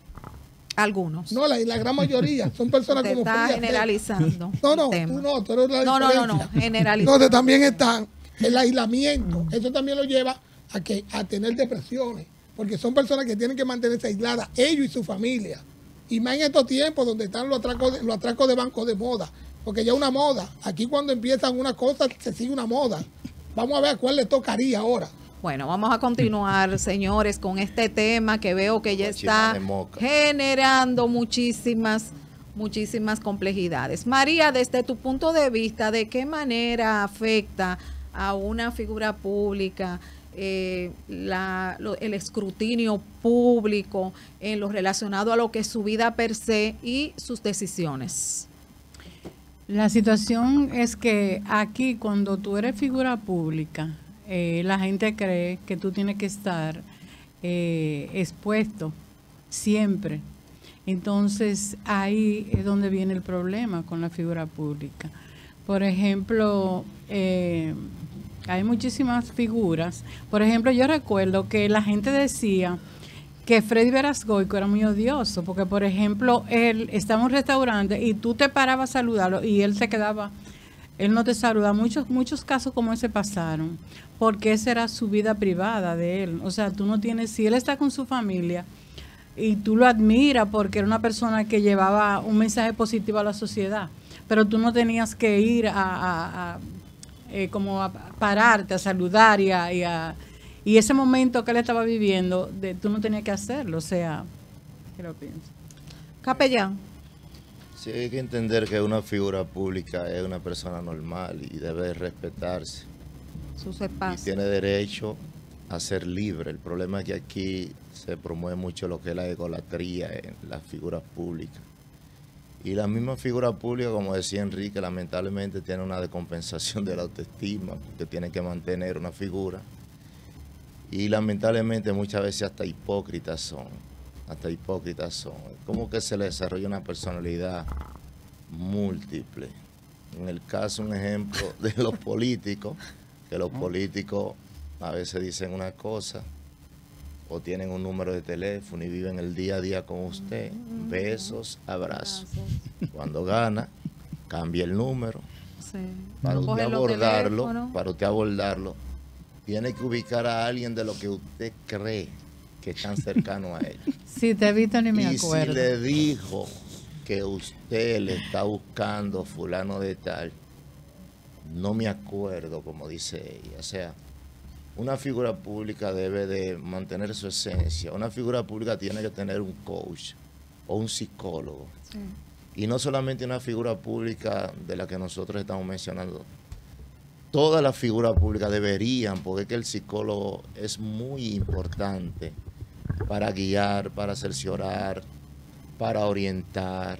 Algunos. No, la gran mayoría son personas como está frías, generalizando. tú eres la diferencia. No, generalizando. Entonces también está el aislamiento. Eso también lo lleva a tener depresiones, porque son personas que tienen que mantenerse aisladas, ellos y su familia. Y más en estos tiempos donde están los atracos de bancos de moda, porque ya una moda. Aquí cuando empiezan una cosa se sigue una moda. Vamos a ver a cuál le tocaría ahora. Bueno, vamos a continuar, señores, con este tema que veo que ya está generando muchísimas complejidades. María, desde tu punto de vista, ¿de qué manera afecta a una figura pública el escrutinio público en lo relacionado a lo que es su vida per se y sus decisiones? La situación es que aquí, cuando tú eres figura pública, la gente cree que tú tienes que estar expuesto siempre. Entonces, ahí es donde viene el problema con la figura pública. Por ejemplo, hay muchísimas figuras. Por ejemplo, yo recuerdo que la gente decía que Freddy Verasgoico era muy odioso, porque, por ejemplo, él estaba en un restaurante y tú te parabas a saludarlo y él se quedaba... Él no te saluda. Muchos casos como ese pasaron, porque esa era su vida privada de él. O sea, tú no tienes, si él está con su familia y tú lo admiras porque era una persona que llevaba un mensaje positivo a la sociedad, pero tú no tenías que ir como a pararte, a saludar y ese momento que él estaba viviendo, tú no tenías que hacerlo. O sea, ¿qué lo piensas? Capellán. Sí, hay que entender que una figura pública es una persona normal y debe respetarse. Sus espacios. Y tiene derecho a ser libre. El problema es que aquí se promueve mucho lo que es la egolatría en las figuras públicas. Y la misma figura pública, como decía Enrique, lamentablemente tiene una descompensación de la autoestima, porque tiene que mantener una figura. Y lamentablemente muchas veces hasta hipócritas son. Como que se le desarrolla una personalidad múltiple. En el caso, un ejemplo de los políticos, que los políticos a veces dicen una cosa o tienen un número de teléfono y viven el día a día con usted. Besos, abrazos. Cuando gana, cambia el número. Sí. Para usted abordarlo, tiene que ubicar a alguien de lo que usted cree que es tan cercano a él. Si te he visto ni me acuerdo. Y si le dijo que usted le está buscando fulano de tal, no me acuerdo, como dice ella. O sea, una figura pública debe de mantener su esencia. Una figura pública tiene que tener un coach o un psicólogo. Sí. Y no solamente una figura pública de la que nosotros estamos mencionando. Todas las figuras públicas deberían, porque es que el psicólogo es muy importante para guiar, para cerciorar, para orientar.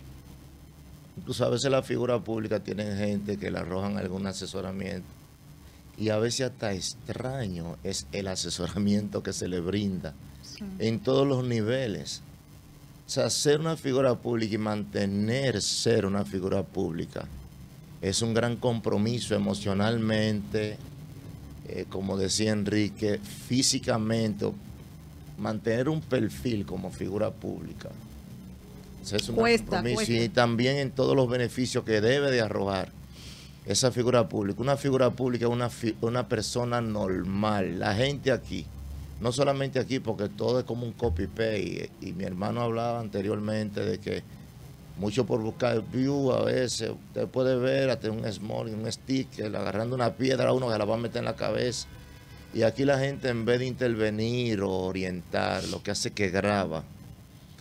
Incluso a veces las figuras públicas tienen gente que le arrojan algún asesoramiento y a veces hasta extraño es el asesoramiento que se le brinda en todos los niveles. O sea, ser una figura pública y mantener ser una figura pública es un gran compromiso emocionalmente, como decía Enrique, físicamente, mantener un perfil como figura pública. Ese es un compromiso y también en todos los beneficios que debe de arrojar esa figura pública. Una figura pública es una persona normal. La gente aquí, no solamente aquí, porque todo es como un copy-paste. Y mi hermano hablaba anteriormente de que mucho por buscar view, a veces usted puede ver hasta un small, un sticker, agarrando una piedra a uno que la va a meter en la cabeza. Y aquí la gente, en vez de intervenir o orientar, lo que hace es que graba.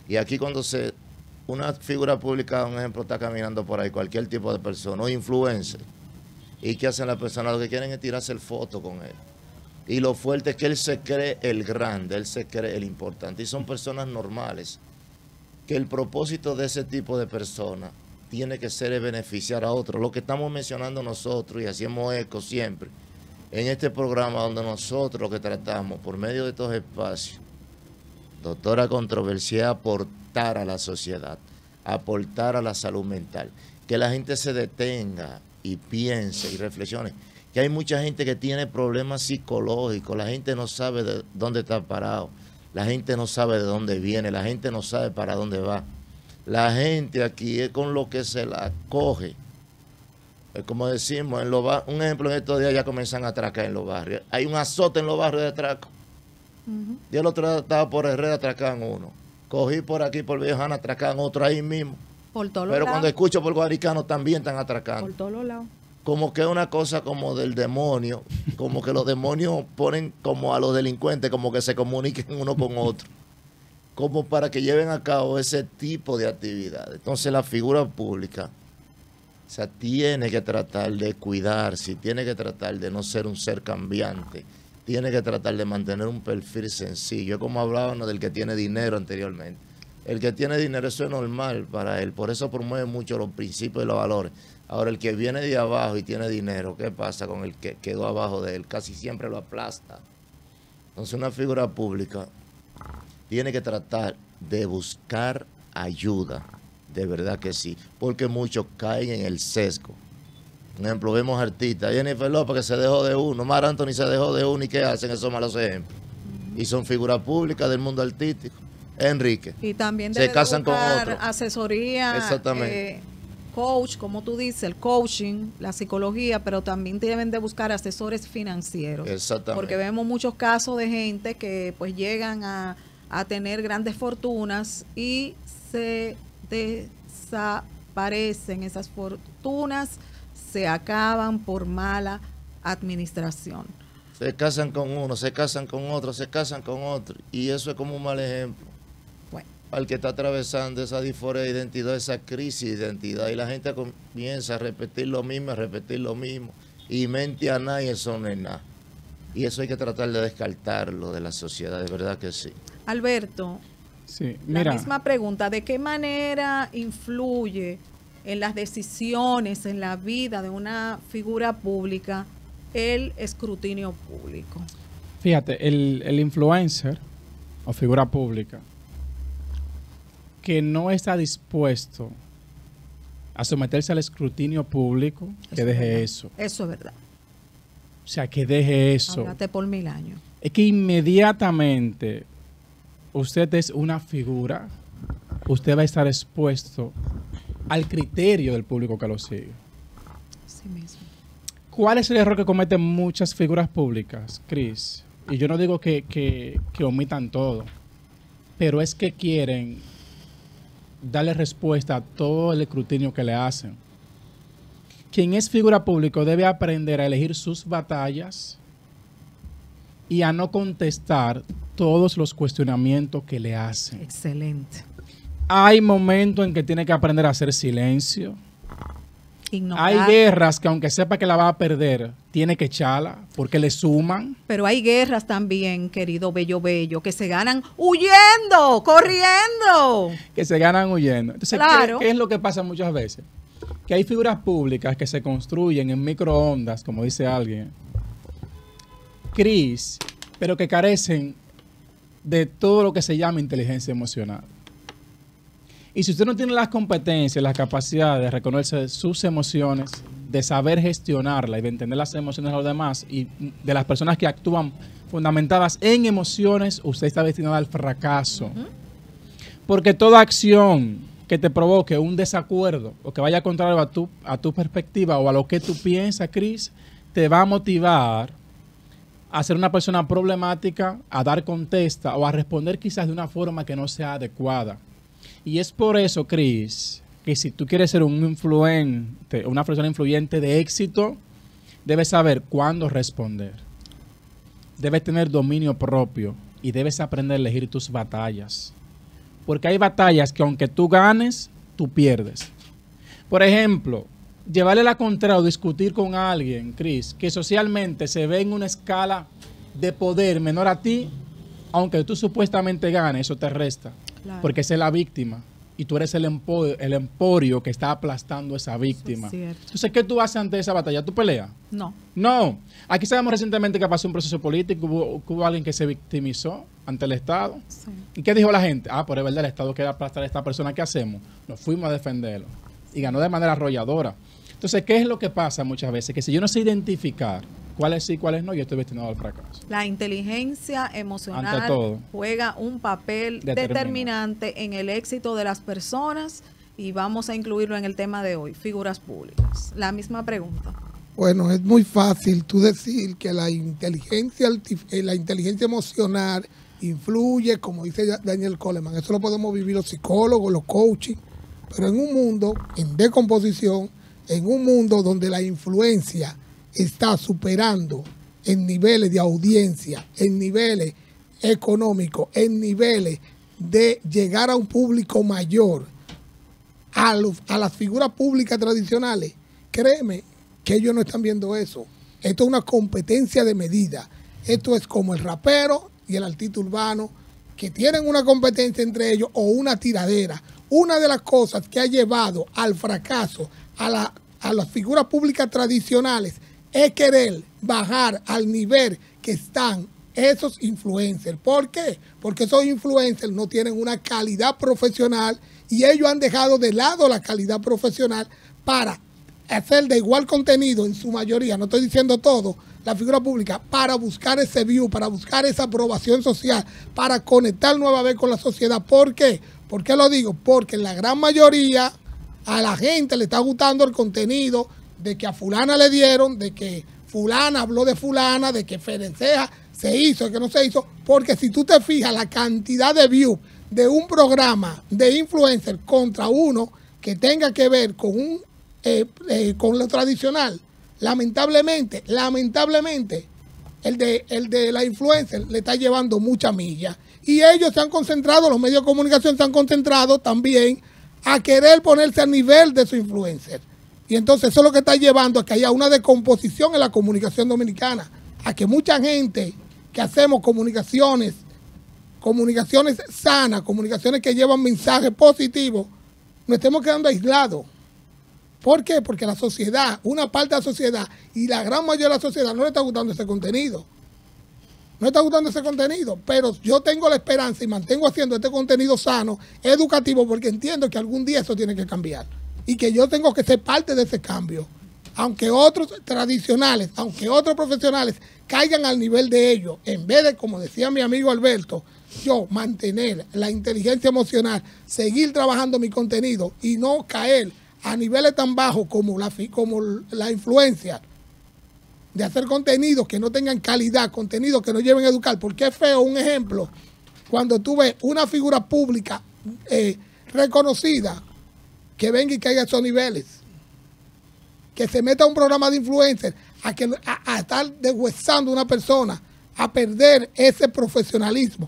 Y aquí cuando una figura pública, un ejemplo, está caminando por ahí, cualquier tipo de persona, o influencer, ¿y qué hacen las personas? Lo que quieren es tirarse el foto con él. Y lo fuerte es que él se cree el grande, él se cree el importante. Y son personas normales. Que el propósito de ese tipo de personas tiene que ser beneficiar a otros. Lo que estamos mencionando nosotros, y hacemos eco siempre, en este programa donde nosotros lo que tratamos, por medio de estos espacios, doctora Controversia, aportar a la sociedad, aportar a la salud mental, que la gente se detenga y piense y reflexione, que hay mucha gente que tiene problemas psicológicos, la gente no sabe de dónde está parado, la gente no sabe de dónde viene, la gente no sabe para dónde va. La gente aquí es con lo que se la coge. Como decimos, un ejemplo, en estos días ya comienzan a atracar en los barrios. Hay un azote en los barrios de atraco. Y el otro día estaba por Herrera, atracaban uno. Cogí por aquí, por Viejana, atracaban otro ahí mismo. Por todos los Pero lados. cuando escucho por Guaricano también están atracando. Por todos los lados. Como que es una cosa como del demonio, como que los demonios ponen como a los delincuentes, como que se comuniquen uno con otro, como para que lleven a cabo ese tipo de actividades. Entonces la figura pública, o sea, tiene que tratar de cuidarse, tiene que tratar de no ser un ser cambiante, tiene que tratar de mantener un perfil sencillo. Es como hablábamos del que tiene dinero anteriormente. El que tiene dinero, eso es normal para él, por eso promueve mucho los principios y los valores. Ahora, el que viene de abajo y tiene dinero, ¿qué pasa con el que quedó abajo de él? Casi siempre lo aplasta. Entonces, una figura pública tiene que tratar de buscar ayuda, de verdad que sí, porque muchos caen en el sesgo. Por ejemplo, vemos artistas, Jennifer López que se dejó de uno, Mar Anthony se dejó de uno, ¿y qué hacen esos malos ejemplos? Y son figuras públicas del mundo artístico. Enrique. Y también se casan con buscar otro. asesoría, Exactamente. coach, como tú dices, el coaching, la psicología, pero también deben de buscar asesores financieros. Exactamente. Porque vemos muchos casos de gente que pues llegan a tener grandes fortunas y se desaparecen esas fortunas, se acaban por mala administración. Se casan con uno, se casan con otro, se casan con otro. Y eso es como un mal ejemplo. Bueno. Al que está atravesando esa disforia de identidad, esa crisis de identidad. Y la gente comienza a repetir lo mismo, Y mente a nada y eso no es nada. Y eso hay que tratar de descartarlo de la sociedad, de verdad que sí. Alberto, Sí, la mira, misma pregunta, ¿de qué manera influye en las decisiones, en la vida de una figura pública, el escrutinio público? fíjate, el influencer o figura pública que no está dispuesto a someterse al escrutinio público, que deje eso. Eso es verdad. O sea, que deje eso. Háblate por 1000 años. Es que inmediatamente usted es una figura, usted va a estar expuesto al criterio del público que lo sigue. Sí mismo. ¿Cuál es el error que cometen muchas figuras públicas, Cris? Y yo no digo que omitan todo, pero es que quieren darle respuesta a todo el escrutinio que le hacen. Quien es figura pública debe aprender a elegir sus batallas y a no contestar todos los cuestionamientos que le hacen. Excelente. Hay momentos en que tiene que aprender a hacer silencio. Ignorar. Hay guerras que aunque sepa que la va a perder, tiene que echarla porque le suman. Pero hay guerras también, querido Bello, que se ganan huyendo, corriendo. Que se ganan huyendo. Entonces, Claro. ¿qué es lo que pasa muchas veces? Que hay figuras públicas que se construyen en microondas, como dice alguien, Cris, pero que carecen de todo lo que se llama inteligencia emocional. Y si usted no tiene las competencias, las capacidades de reconocer sus emociones, de saber gestionarlas y de entender las emociones de los demás y de las personas que actúan fundamentadas en emociones, usted está destinado al fracaso. Porque toda acción que te provoque un desacuerdo o que vaya contrario a tu perspectiva o a lo que tú piensas, Cris, te va a motivar a ser una persona problemática, a dar contesta o a responder quizás de una forma que no sea adecuada. Y es por eso, Cris, que si tú quieres ser un influente, una persona influyente de éxito, debes saber cuándo responder. debes tener dominio propio y debes aprender a elegir tus batallas. Porque hay batallas que aunque tú ganes, tú pierdes. Por ejemplo, llevarle la contraria o discutir con alguien, Cris, que socialmente se ve en una escala de poder menor a ti, aunque tú supuestamente ganes, eso te resta. Claro. Porque esa es la víctima. Y tú eres el emporio que está aplastando a esa víctima. Eso es cierto. Entonces, ¿qué tú haces ante esa batalla? ¿Tú peleas? No. No. Aquí sabemos recientemente que pasó un proceso político, hubo alguien que se victimizó ante el Estado. Sí. ¿Y qué dijo la gente? Ah, pero es verdad, el Estado quiere aplastar a esta persona. ¿Qué hacemos? Nos fuimos a defenderlo. Y ganó de manera arrolladora. Entonces, ¿qué es lo que pasa muchas veces? Que si yo no sé identificar cuáles sí, cuáles no, yo estoy destinado al fracaso. La inteligencia Ante emocional todo. juega un papel determinante en el éxito de las personas y vamos a incluirlo en el tema de hoy, figuras públicas. La misma pregunta. Bueno, es muy fácil tú decir que la inteligencia emocional influye, como dice Daniel Coleman. Eso lo podemos vivir los psicólogos, los coaches, pero en un mundo en descomposición, en un mundo donde la influencia está superando en niveles de audiencia, en niveles económicos, en niveles de llegar a un público mayor, a las figuras públicas tradicionales, créeme que ellos no están viendo eso. Esto es una competencia de medida. Esto es como el rapero y el artista urbano, que tienen una competencia entre ellos o una tiradera. Una de las cosas que ha llevado al fracaso a las figuras públicas tradicionales es querer bajar al nivel que están esos influencers. ¿Por qué? Porque esos influencers no tienen una calidad profesional y ellos han dejado de lado la calidad profesional para hacer de igual contenido en su mayoría, no estoy diciendo todo, la figura pública, para buscar ese view, para buscar esa aprobación social, para conectar nueva vez con la sociedad. ¿Por qué? ¿Por qué lo digo? Porque la gran mayoría a la gente le está gustando el contenido de que a fulana le dieron, de que fulana habló de fulana, de que Ferenceja se hizo, de que no se hizo, porque si tú te fijas la cantidad de views de un programa de influencer contra uno que tenga que ver con con lo tradicional, lamentablemente, el de la influencer le está llevando mucha milla. Y ellos se han concentrado, los medios de comunicación se han concentrado también a querer ponerse al nivel de su influencer. Y entonces eso es lo que está llevando a que haya una descomposición en la comunicación dominicana, a que mucha gente que hacemos comunicaciones sanas, comunicaciones que llevan mensajes positivos, nos estemos quedando aislados. ¿Por qué? Porque la sociedad, una parte de la sociedad y la gran mayoría de la sociedad no le está gustando ese contenido. No está gustando ese contenido, pero yo tengo la esperanza y mantengo haciendo este contenido sano, educativo, porque entiendo que algún día eso tiene que cambiar y que yo tengo que ser parte de ese cambio. Aunque otros tradicionales, aunque otros profesionales caigan al nivel de ellos, en vez de, como decía mi amigo Alberto, yo mantener la inteligencia emocional, seguir trabajando mi contenido y no caer a niveles tan bajos como la influencia, de hacer contenidos que no tengan calidad, contenidos que no lleven a educar. Porque es feo un ejemplo cuando tú ves una figura pública reconocida que venga y caiga a esos niveles, que se meta a un programa de influencer a estar deshuesando a una persona, a perder ese profesionalismo.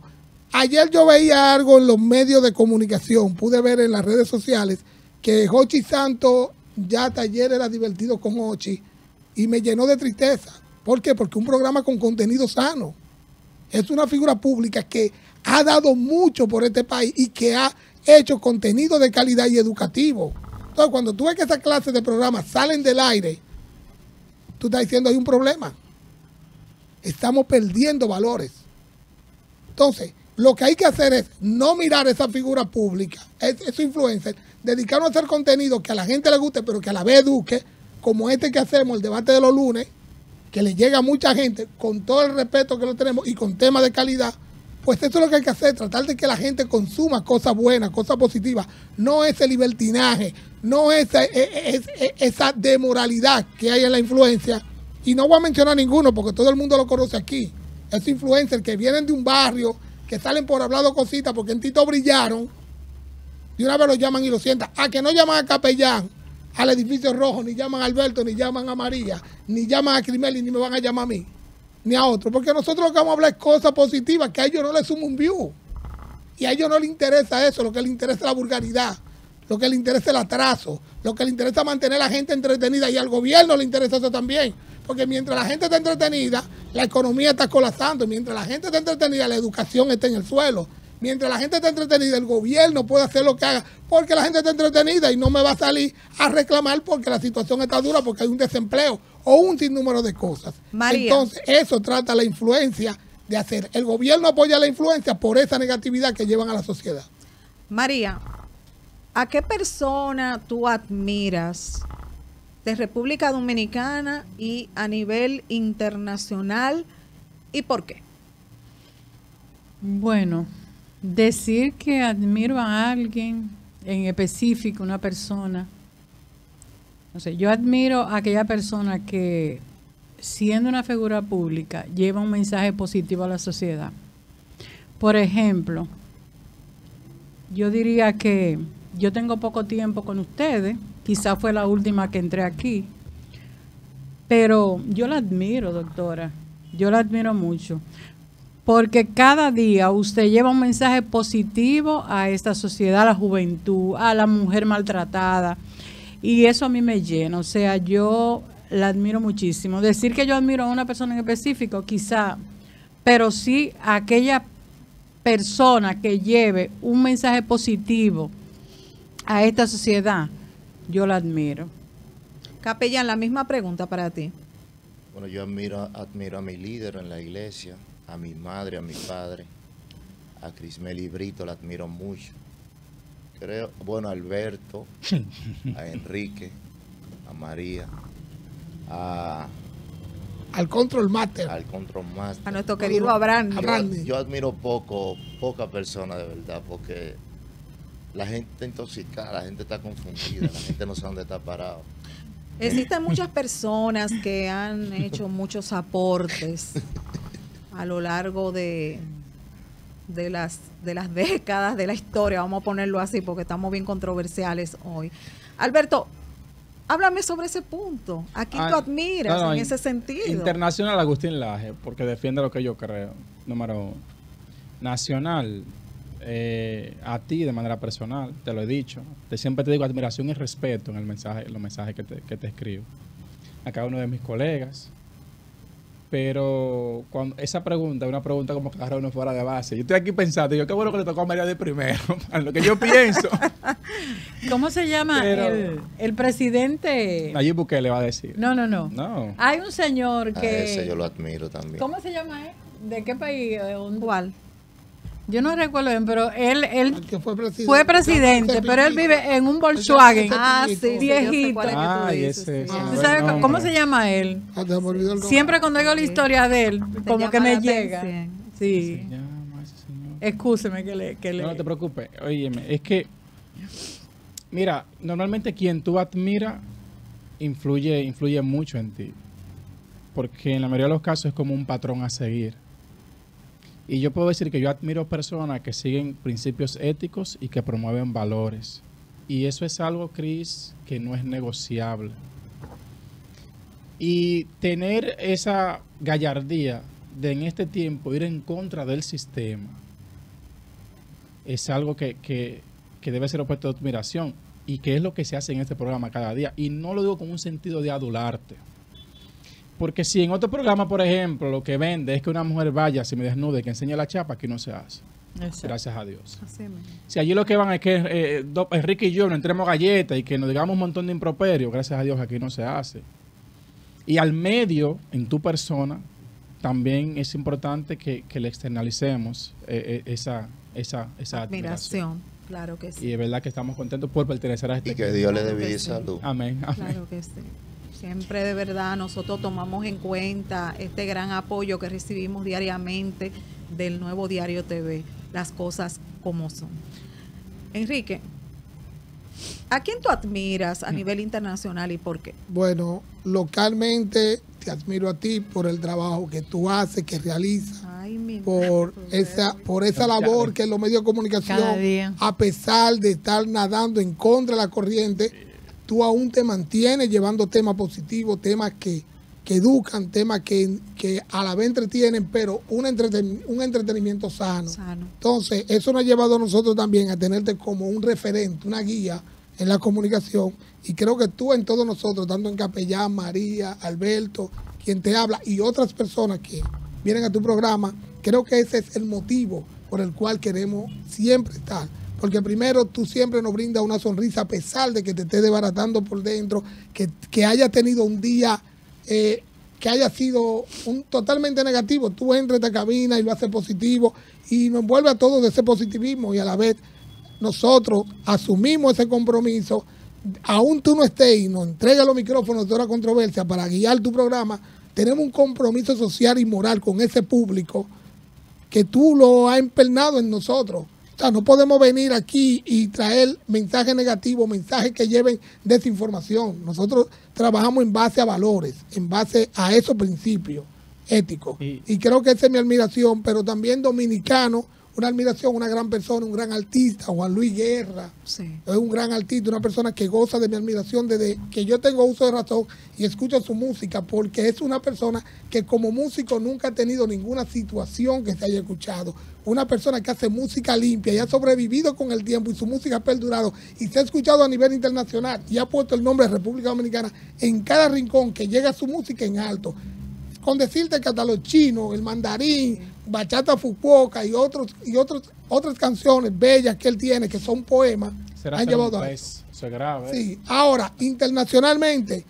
Ayer yo veía algo en los medios de comunicación, pude ver en las redes sociales que Jochi Santos ya hasta ayer era divertido con Jochi y me llenó de tristeza. ¿Por qué? Porque un programa con contenido sano. Es una figura pública que ha dado mucho por este país y que ha hecho contenido de calidad y educativo. Entonces, cuando tú ves que esa clase de programas salen del aire, tú estás diciendo hay un problema. Estamos perdiendo valores. Entonces, lo que hay que hacer es no mirar esa figura pública, esos influencers, dedicarnos a hacer contenido que a la gente le guste, pero que a la vez eduque, como este que hacemos, el debate de los lunes, que le llega a mucha gente, con todo el respeto que lo tenemos y con temas de calidad. Pues eso es lo que hay que hacer, tratar de que la gente consuma cosas buenas, cosas positivas, no ese libertinaje, no esa demoralidad que hay en la influencia. Y no voy a mencionar ninguno porque todo el mundo lo conoce aquí. Esos influencers que vienen de un barrio, que salen por hablando cositas porque en Tito brillaron, de una vez lo llaman y lo sientan. A que no llaman a Capellán, al edificio rojo, ni llaman a Alberto, ni llaman a María, ni llaman a Crimeli, ni me van a llamar a mí. ni a otro, porque nosotros lo que vamos a hablar es cosas positivas, que a ellos no les suma un view. Y a ellos no les interesa eso, lo que les interesa es la vulgaridad, lo que les interesa es el atraso, lo que les interesa es mantener a la gente entretenida, y al gobierno le interesa eso también, porque mientras la gente está entretenida, la economía está colapsando, mientras la gente está entretenida, la educación está en el suelo, mientras la gente está entretenida, el gobierno puede hacer lo que haga, porque la gente está entretenida y no me va a salir a reclamar porque la situación está dura, porque hay un desempleo o un sinnúmero de cosas. María. Entonces, eso trata la influencia de hacer. El gobierno apoya la influencia por esa negatividad que llevan a la sociedad. María, ¿a qué persona tú admiras de República Dominicana y a nivel internacional y por qué? Bueno, decir que admiro a alguien en específico, una persona, no sé, yo admiro a aquella persona que, siendo una figura pública, lleva un mensaje positivo a la sociedad. Por ejemplo, yo diría que yo tengo poco tiempo con ustedes, quizás fue la última que entré aquí, pero yo la admiro, doctora, yo la admiro mucho, porque cada día usted lleva un mensaje positivo a esta sociedad, a la juventud, a la mujer maltratada, y eso a mí me llena, o sea, yo la admiro muchísimo. Decir que yo admiro a una persona en específico, quizá, pero sí a aquella persona que lleve un mensaje positivo a esta sociedad, yo la admiro. Capellán, la misma pregunta para ti. Bueno, yo admiro a mi líder en la iglesia, a mi madre, a mi padre, a Crismeli Brito, la admiro mucho. Creo, bueno, a Alberto, a Enrique, a María, Al Control Master. al Control Master. A nuestro querido Abraham. Yo admiro poca persona de verdad, porque la gente está intoxicada, la gente está confundida, la gente no sabe dónde está parado. Existen muchas personas que han hecho muchos aportes a lo largo de las décadas de la historia, vamos a ponerlo así porque estamos bien controversiales hoy. Alberto, háblame sobre ese punto. ¿A quién tú admiras en ese sentido? Internacional, Agustín Laje, porque defiende lo que yo creo, número uno. Nacional, a ti de manera personal, te lo he dicho. Siempre te digo admiración y respeto en el mensaje, los mensajes que te escribo. A cada uno de mis colegas. Pero cuando esa pregunta es una pregunta como que agarra uno fuera de base. Yo estoy aquí pensando, qué bueno que le tocó a María de primero, a lo que yo pienso. ¿Cómo se llama el presidente? Nayib Bukele va a decir. No. Hay un señor que... A ese yo lo admiro también. ¿Cómo se llama él? ¿De qué país? ¿Cuál? Yo no recuerdo bien, pero él que fue presidente, pero él vive en un Volkswagen viejito. ¿Tú sabes cómo se llama él? Siempre cuando digo la historia de él, como que me llega. Sí. Excúseme que le... No te preocupes. Óyeme, es que, mira, normalmente quien tú admiras influye mucho en ti. Porque en la mayoría de los casos es como un patrón a seguir. Y yo puedo decir que yo admiro personas que siguen principios éticos y que promueven valores. Y eso es algo, Cris, que no es negociable. Y tener esa gallardía de en este tiempo ir en contra del sistema es algo que debe ser objeto de admiración y que es lo que se hace en este programa cada día. Y no lo digo con un sentido de adularte. Porque si en otro programa, por ejemplo, lo que vende es que una mujer vaya, se me desnude, que enseñe la chapa, aquí no se hace. Exacto. Gracias a Dios. Si allí lo que van es que Enrique y yo nos entremos galletas y que nos digamos un montón de improperios, gracias a Dios aquí no se hace. Y al medio, en tu persona, también es importante que le externalicemos esa admiración. Claro que sí. Y es verdad que estamos contentos por pertenecer a este equipo. Y que Dios le dé vida y salud. Amén. Claro que sí. Siempre de verdad nosotros tomamos en cuenta este gran apoyo que recibimos diariamente del Nuevo Diario TV, las cosas como son. Enrique, ¿a quién tú admiras a nivel internacional y por qué? Bueno, localmente te admiro a ti por el trabajo que tú haces, que realizas, por esa labor que en los medios de comunicación, a pesar de estar nadando en contra de la corriente, tú aún te mantienes llevando temas positivos, temas que que educan, temas que a la vez entretienen, pero un entretenimiento sano. Entonces, eso nos ha llevado a nosotros también a tenerte como un referente, una guía en la comunicación. Y creo que tú en todos nosotros, tanto en Capellán, María, Alberto, quien te habla, y otras personas que vienen a tu programa, creo que ese es el motivo por el cual queremos siempre estar. Porque primero tú siempre nos brindas una sonrisa a pesar de que te estés desbaratando por dentro, que haya tenido un día que haya sido totalmente negativo. Tú entras a esta cabina y lo haces positivo y nos envuelve a todos de ese positivismo, y a la vez nosotros asumimos ese compromiso. Aún tú no estés y nos entregas los micrófonos de Hora Controversia para guiar tu programa, tenemos un compromiso social y moral con ese público que tú lo has empernado en nosotros. O sea, no podemos venir aquí y traer mensajes negativos, mensajes que lleven desinformación. Nosotros trabajamos en base a valores, en base a esos principios éticos. Y creo que esa es mi admiración, pero también dominicano, una admiración, una gran persona, un gran artista, Juan Luis Guerra. Sí. Es un gran artista, una persona que goza de mi admiración desde que yo tengo uso de razón y escucho su música, porque es una persona que como músico nunca ha tenido ninguna situación que se haya escuchado. Una persona que hace música limpia y ha sobrevivido con el tiempo, y su música ha perdurado y se ha escuchado a nivel internacional, y ha puesto el nombre de República Dominicana en cada rincón que llega su música en alto. Con decirte que hasta los chinos, el mandarín, Bachata Fukuoka y otras canciones bellas que él tiene, que son poemas, han llevado a eso. Eso es grave. Sí. Ahora, internacionalmente,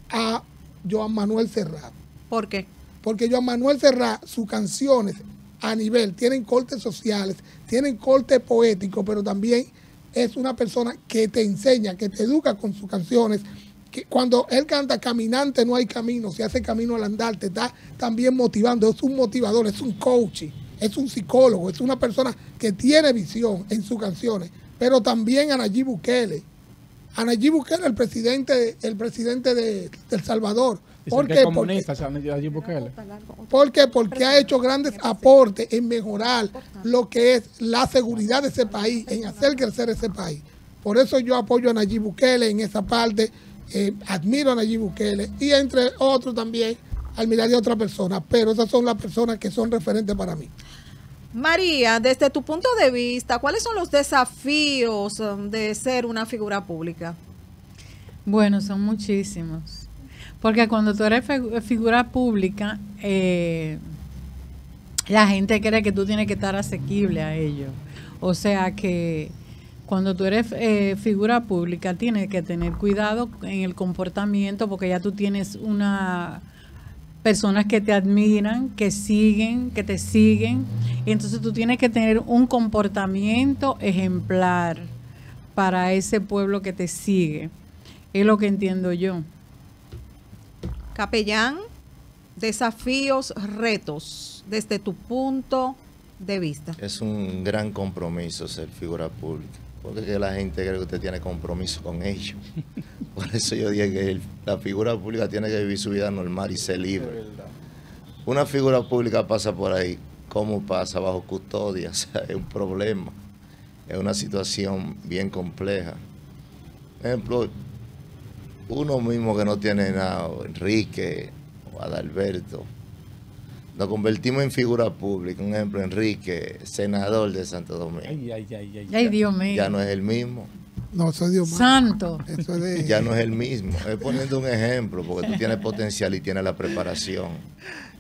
a Joan Manuel Serrat. ¿Por qué? Porque Joan Manuel Serrat, sus canciones a nivel, tienen cortes sociales, tienen corte poético, pero también es una persona que te enseña, que te educa con sus canciones. Que cuando él canta "Caminante no hay camino, se hace camino al andar", te está también motivando. Es un motivador, es un coach, es un psicólogo, es una persona que tiene visión en sus canciones. Pero también a Nayib Bukele. A Nayib Bukele, el presidente de El Salvador. ¿Por qué? ¿Por qué? Porque ha hecho grandes aportes en mejorar lo que es la seguridad de ese país, en hacer crecer ese país. Por eso yo apoyo a Nayib Bukele en esa parte. Admiro a Nayib Bukele y entre otros también admiraría a otra persona, pero esas son las personas que son referentes para mí. María, desde tu punto de vista, ¿cuáles son los desafíos de ser una figura pública? Bueno, son muchísimos, porque cuando tú eres figura pública, la gente cree que tú tienes que estar asequible a ellos, o sea que cuando tú eres figura pública, tienes que tener cuidado en el comportamiento, porque ya tú tienes personas que te admiran, que te siguen, y entonces tú tienes que tener un comportamiento ejemplar para ese pueblo que te sigue. Es lo que entiendo yo. Capellán, desafíos, retos, desde tu punto de vista. Es un gran compromiso ser figura pública. Porque la gente cree que usted tiene compromiso con ellos. Por eso yo dije que la figura pública tiene que vivir su vida normal y ser libre. Una figura pública pasa por ahí, ¿cómo pasa? Bajo custodia. O sea, es un problema. Es una situación bien compleja. Por ejemplo, uno mismo que no tiene nada, Enrique o Adalberto, nos convertimos en figura pública. Un ejemplo, Enrique, senador de Santo Domingo. Ay, Dios mío. Ya no es el mismo. No, eso es Dios mío. Santo. Eso es de... Ya no es el mismo. Es poniendo un ejemplo, porque tú tienes potencial y tienes la preparación.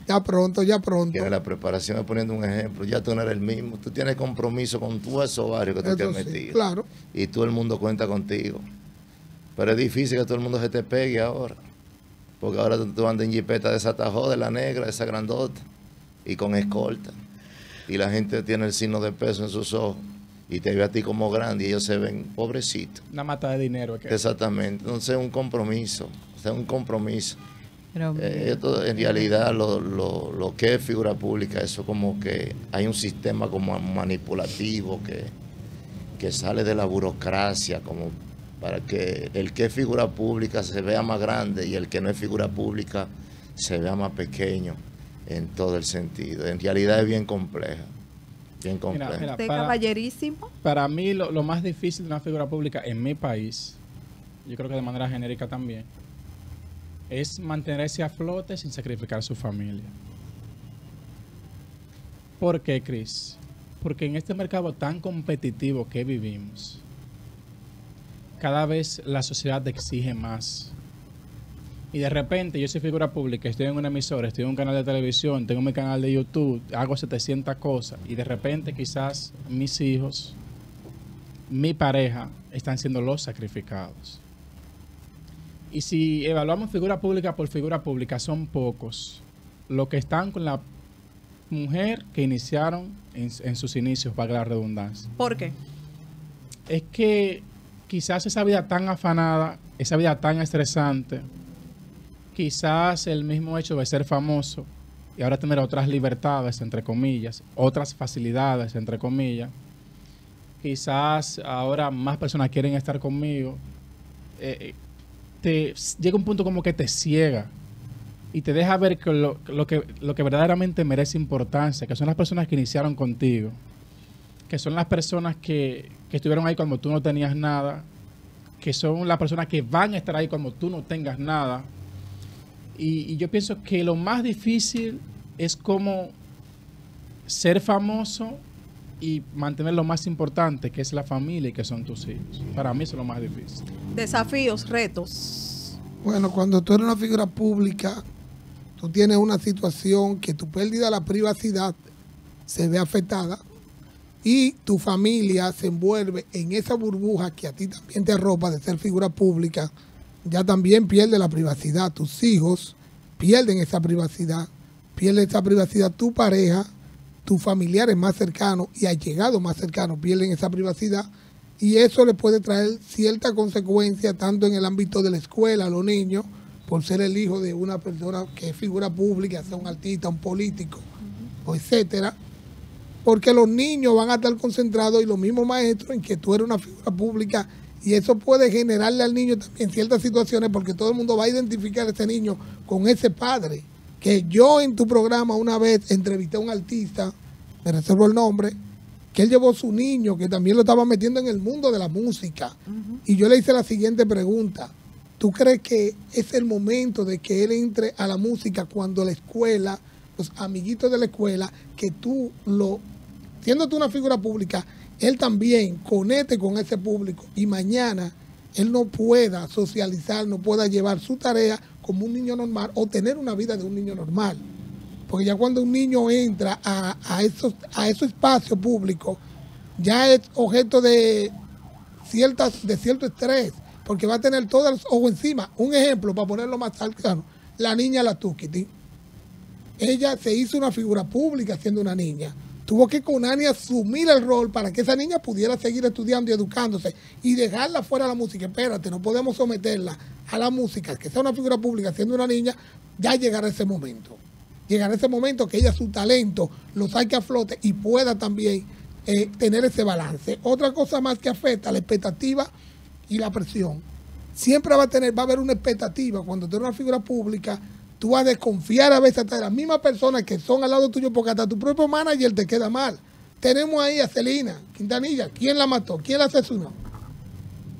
Ya pronto. Tienes la preparación, es poniendo un ejemplo. Ya tú no eres el mismo. Tú tienes compromiso con todos esos barrios que tú te has metido. Claro. Y todo el mundo cuenta contigo. Pero es difícil que todo el mundo se te pegue ahora. Porque ahora tú andas en jipeta de esa Tajo, de la negra, de esa grandota, y con escolta. Y la gente tiene el signo de peso en sus ojos y te ve a ti como grande y ellos se ven pobrecitos. Una mata de dinero. Exactamente. Entonces es un compromiso. Es un compromiso. Pero, esto, en realidad lo que es figura pública, eso como que hay un sistema como manipulativo que sale de la burocracia, como para que el que es figura pública se vea más grande y el que no es figura pública se vea más pequeño en todo el sentido. En realidad es bien compleja. Bien compleja. Mira, caballerísimo. Para mí lo más difícil de una figura pública en mi país, yo creo que de manera genérica también, es mantenerse a flote sin sacrificar su familia. ¿Por qué, Cris? Porque en este mercado tan competitivo que vivimos, cada vez la sociedad exige más. Y de repente yo soy figura pública, estoy en una emisora, estoy en un canal de televisión, tengo mi canal de YouTube, hago 700 cosas y de repente quizás mis hijos, mi pareja, están siendo los sacrificados. Y si evaluamos figura pública por figura pública, son pocos los que están con la mujer que iniciaron en sus inicios, para la redundancia. ¿Por qué? Es que quizás esa vida tan afanada, esa vida tan estresante, quizás el mismo hecho de ser famoso y ahora tener otras libertades, entre comillas, otras facilidades, entre comillas, quizás ahora más personas quieren estar conmigo, llega un punto como que te ciega y te deja ver que lo que verdaderamente merece importancia, que son las personas que iniciaron contigo, que son las personas que estuvieron ahí cuando tú no tenías nada, que son las personas que van a estar ahí cuando tú no tengas nada. Y yo pienso que lo más difícil es como ser famoso y mantener lo más importante, que es la familia y que son tus hijos. Para mí eso es lo más difícil. Desafíos, retos. Bueno, cuando tú eres una figura pública, tú tienes una situación que tu pérdida de la privacidad se ve afectada y tu familia se envuelve en esa burbuja que a ti también te arropa de ser figura pública. Ya también pierde la privacidad. Tus hijos pierden esa privacidad. Pierde esa privacidad tu pareja, tus familiares más cercanos y allegados más cercanos pierden esa privacidad. Y eso le puede traer cierta consecuencia tanto en el ámbito de la escuela a los niños, por ser el hijo de una persona que es figura pública, sea un artista, un político, o etcétera. Porque los niños van a estar concentrados y los mismos maestros en que tú eres una figura pública. Y eso puede generarle al niño también ciertas situaciones porque todo el mundo va a identificar a ese niño con ese padre. Que yo en tu programa una vez entrevisté a un artista, me reservo el nombre, que él llevó su niño, que también lo estaba metiendo en el mundo de la música. Y yo le hice la siguiente pregunta. ¿Tú crees que es el momento de que él entre a la música cuando la escuela, los amiguitos de la escuela, que tú siendo tú una figura pública, él también conecte con ese público y mañana él no pueda socializar, no pueda llevar su tarea como un niño normal o tener una vida de un niño normal? Porque ya cuando un niño entra a esos espacios públicos, ya es objeto de cierto estrés, porque va a tener todos los ojos encima. Un ejemplo, para ponerlo más cercano, la niña La Tuquiti. Ella se hizo una figura pública siendo una niña. Tuvo que Conani asumir el rol para que esa niña pudiera seguir estudiando y educándose y dejarla fuera de la música. Espérate, no podemos someterla a la música, que sea una figura pública siendo una niña. Ya llegará ese momento. Llegará ese momento que ella su talento lo saque a flote y pueda también tener ese balance. Otra cosa más que afecta, la expectativa y la presión. Siempre va a haber una expectativa. Cuando tú eres una figura pública, tú vas a desconfiar a veces hasta de las mismas personas que son al lado tuyo, porque hasta tu propio manager te queda mal. Tenemos ahí a Celina Quintanilla. ¿Quién la mató? ¿Quién la asesinó?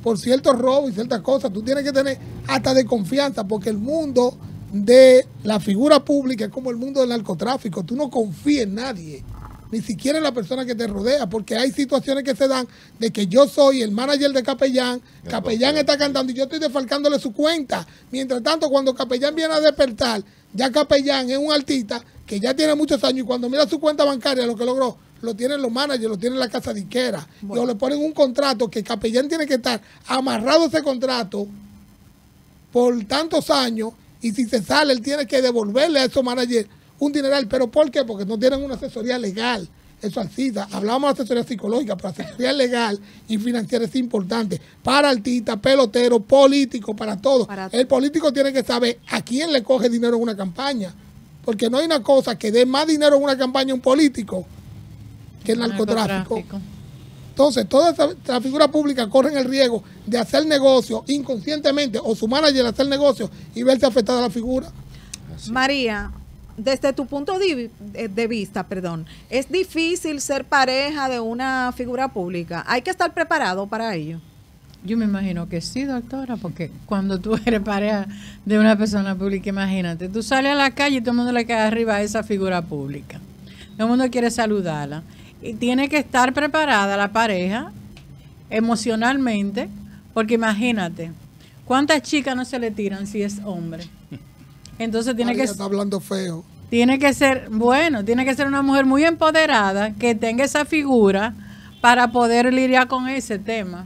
Por ciertos robos y ciertas cosas. Tú tienes que tener hasta de confianza, porque el mundo de la figura pública es como el mundo del narcotráfico. Tú no confías en nadie, ni siquiera en la persona que te rodea, porque hay situaciones que se dan de que yo soy el manager de Capellán, Capellán está cantando y yo estoy defalcándole su cuenta. Mientras tanto, cuando Capellán viene a despertar, ya Capellán es un artista que ya tiene muchos años y cuando mira su cuenta bancaria, lo que logró, lo tienen los managers, lo tienen la casa disquera. Bueno. Y le ponen un contrato que Capellán tiene que estar amarrado a ese contrato por tantos años, y si se sale, él tiene que devolverle a esos managers un dineral. ¿Pero por qué? Porque no tienen una asesoría legal. Eso artista. Hablábamos de asesoría psicológica, pero asesoría legal y financiera es importante para artistas, peloteros, políticos, para todo. El político tiene que saber a quién le coge dinero en una campaña, porque no hay una cosa que dé más dinero en una campaña a un político que el narcotráfico. Entonces, todas las figuras públicas corren el riesgo de hacer negocio inconscientemente o su manager hacer negocio y verse afectada la figura. Así. María, desde tu punto de vista, ¿es difícil ser pareja de una figura pública? ¿Hay que estar preparado para ello? Yo me imagino que sí, doctora, porque cuando tú eres pareja de una persona pública, imagínate, tú sales a la calle y todo el mundo le queda arriba a esa figura pública. Todo el mundo quiere saludarla. Y tiene que estar preparada la pareja emocionalmente, porque imagínate, ¿cuántas chicas no se le tiran si es hombre? Entonces tiene María que... está hablando feo. Tiene que ser, bueno, tiene que ser una mujer muy empoderada, que tenga esa figura para poder lidiar con ese tema.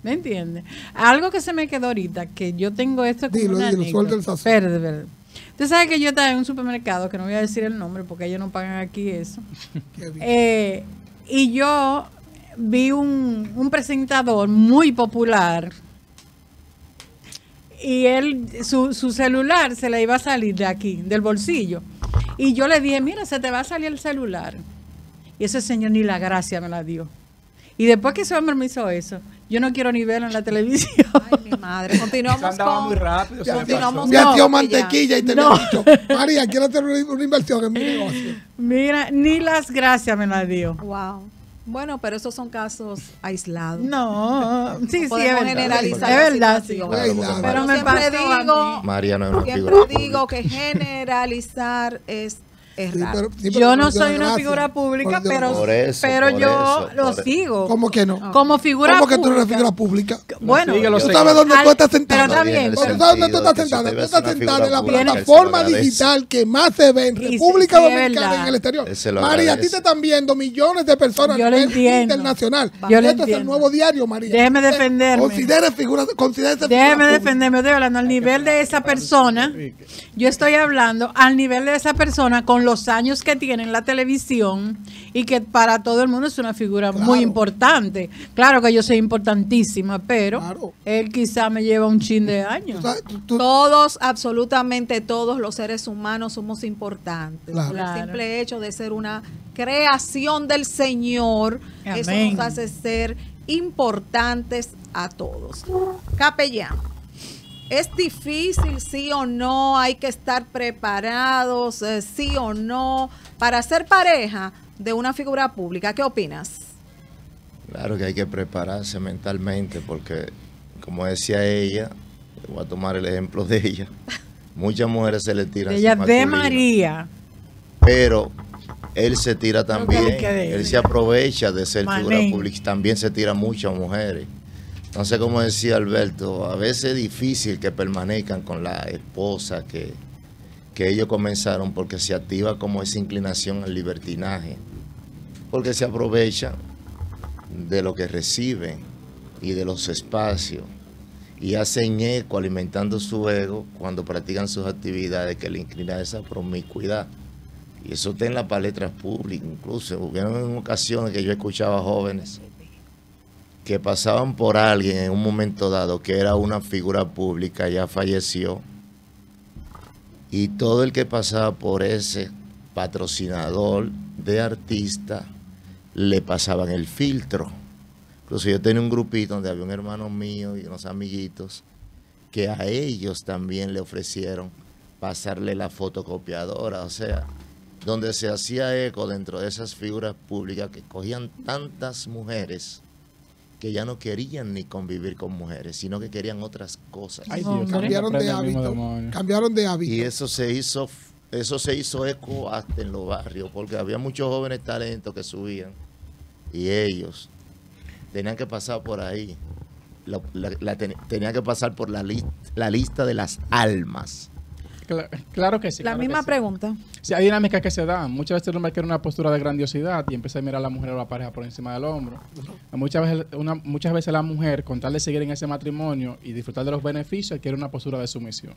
¿Me entiendes? Algo que se me quedó ahorita, que yo tengo esto como Dilo, una dilo, anécdota. suelta el sazón. Espérate. Tú sabes que yo estaba en un supermercado, que no voy a decir el nombre porque ellos no pagan aquí eso. Qué bien. Y yo vi un presentador muy popular y él, su celular se le iba a salir de aquí, del bolsillo. Y yo le dije, mira, se te va a salir el celular. Y ese señor ni la gracia me la dio. Y después que ese hombre me hizo eso, yo no quiero ni verlo en la televisión. Ay, mi madre. Continuamos Andaba muy con... rápido. se me Continuamos pasó. Me no, hacía que mantequilla y te No. había dicho, María, quiero hacer una inversión en mi negocio. Mira, ni las gracias me la dio. Wow. Bueno, pero esos son casos aislados. No, sí, sí, es podemos verdad. generalizar Es la verdad, sí. situación. Claro, porque Pero Yo me siempre pasó a digo, mí. María no es una siempre figura digo pública. que generalizar es Sí, errado. sí, Yo no por soy una desgracia, figura pública, por pero, desgracia. Por eso, yo por lo eso. sigo. ¿Cómo que no? Como figura ¿Cómo que tú pública. eres figura pública? Bueno, Síguelo, ¿Tú síguelo. sabes dónde tú estás sentada? Pero está bien, ¿Tú pero- sabes dónde tú estás que si sentada? usted Tú ve estás una sentada en la figura pública, plataforma él se lo agradece. digital que más se ve en Y República sí, es Dominicana verdad. y en el exterior. Él se lo María, a ti agradece. te están viendo millones de personas Yo a lo nivel entiendo. internacional. Yo lo Esto es el entiendo. nuevo diario, María. Déjeme Usted defenderme. Considérese figura Déjeme pública. defenderme, estoy hablando al nivel de esa persona. Yo estoy hablando al nivel de esa persona con los años que tiene en la televisión y que para todo el mundo es una figura Claro. muy importante. Claro que yo soy importantísima, pero Claro. él quizá me lleva un chin de años. Tú sabes, tú- Todos, absolutamente todos los seres humanos somos importantes. Claro. Por el Claro. simple hecho de ser una creación del Señor, eso Amén. nos hace ser importantes a todos. Capellán, ¿es difícil, sí o no? ¿Hay que estar preparados, sí o no, para ser pareja de una figura pública? ¿Qué opinas? Claro que hay que prepararse mentalmente porque, como decía ella, voy a tomar el ejemplo de ella, muchas mujeres se le tiran Ella sin de masculino, María. pero él se tira también, que de él ella. se aprovecha de ser figura Manén. pública y también se tira muchas mujeres. Entonces, como decía Alberto, a veces es difícil que permanezcan con la esposa que ellos comenzaron porque se activa como esa inclinación al libertinaje, porque se aprovechan de lo que reciben y de los espacios y hacen eco alimentando su ego cuando practican sus actividades que le inclinan a esa promiscuidad. Y eso está en las palestras públicas, incluso hubieron ocasiones que yo escuchaba jóvenes que pasaban por alguien en un momento dado que era una figura pública, ya falleció, y todo el que pasaba por ese patrocinador de artista le pasaban el filtro. Incluso yo tenía un grupito donde había un hermano mío y unos amiguitos que a ellos también le ofrecieron pasarle la fotocopiadora, o sea, donde se hacía eco dentro de esas figuras públicas que cogían tantas mujeres que ya no querían ni convivir con mujeres, sino que querían otras cosas. Ay, Hombre. Dios, cambiaron de aprende el mismo hábito. demonio. Cambiaron de hábito. Y eso se hizo eco hasta en los barrios, porque había muchos jóvenes talentos que subían y ellos tenían que pasar por ahí, tenían que pasar por la lista de las almas. Claro que sí. La claro misma que sí. pregunta. Sí, hay dinámicas que se dan. Muchas veces el hombre quiere una postura de grandiosidad y empieza a mirar a la mujer o a la pareja por encima del hombro. Muchas veces la mujer, con tal de seguir en ese matrimonio y disfrutar de los beneficios, quiere una postura de sumisión.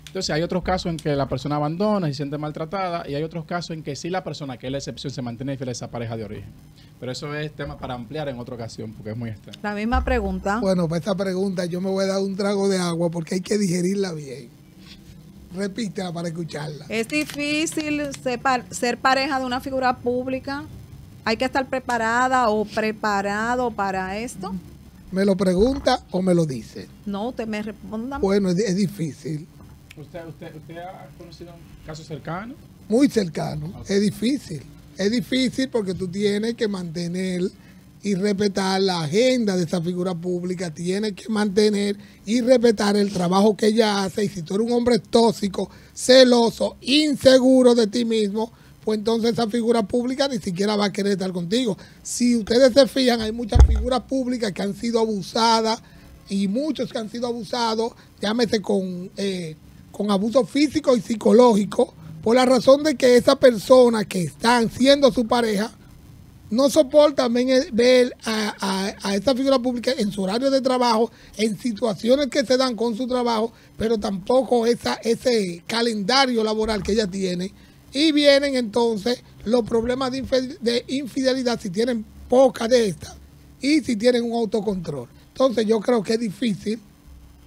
Entonces hay otros casos en que la persona abandona y se siente maltratada y hay otros casos en que sí la persona, que es la excepción, se mantiene fiel a esa pareja de origen. Pero eso es tema para ampliar en otra ocasión porque es muy extenso. La misma pregunta. Bueno, para esta pregunta yo me voy a dar un trago de agua porque hay que digerirla bien. Repítela para escucharla. ¿Es difícil ser pareja de una figura pública? ¿Hay que estar preparada o preparado para esto? ¿Me lo pregunta o me lo dice? No, usted me responda. Bueno, es difícil. ¿Usted ha conocido un caso cercano? Muy cercano. Es difícil. Es difícil porque tú tienes que mantener y respetar la agenda de esa figura pública, tiene que mantener y respetar el trabajo que ella hace. Y si tú eres un hombre tóxico, celoso, inseguro de ti mismo, pues entonces esa figura pública ni siquiera va a querer estar contigo. Si ustedes se fijan, hay muchas figuras públicas que han sido abusadas y muchos que han sido abusados, llámese con abuso físico y psicológico, por la razón de que esa persona que están siendo su pareja no soportan ver a esta figura pública en su horario de trabajo, en situaciones que se dan con su trabajo, pero tampoco ese calendario laboral que ella tiene. Y vienen entonces los problemas de infidelidad si tienen poca de estas y si tienen un autocontrol. Entonces yo creo que es difícil,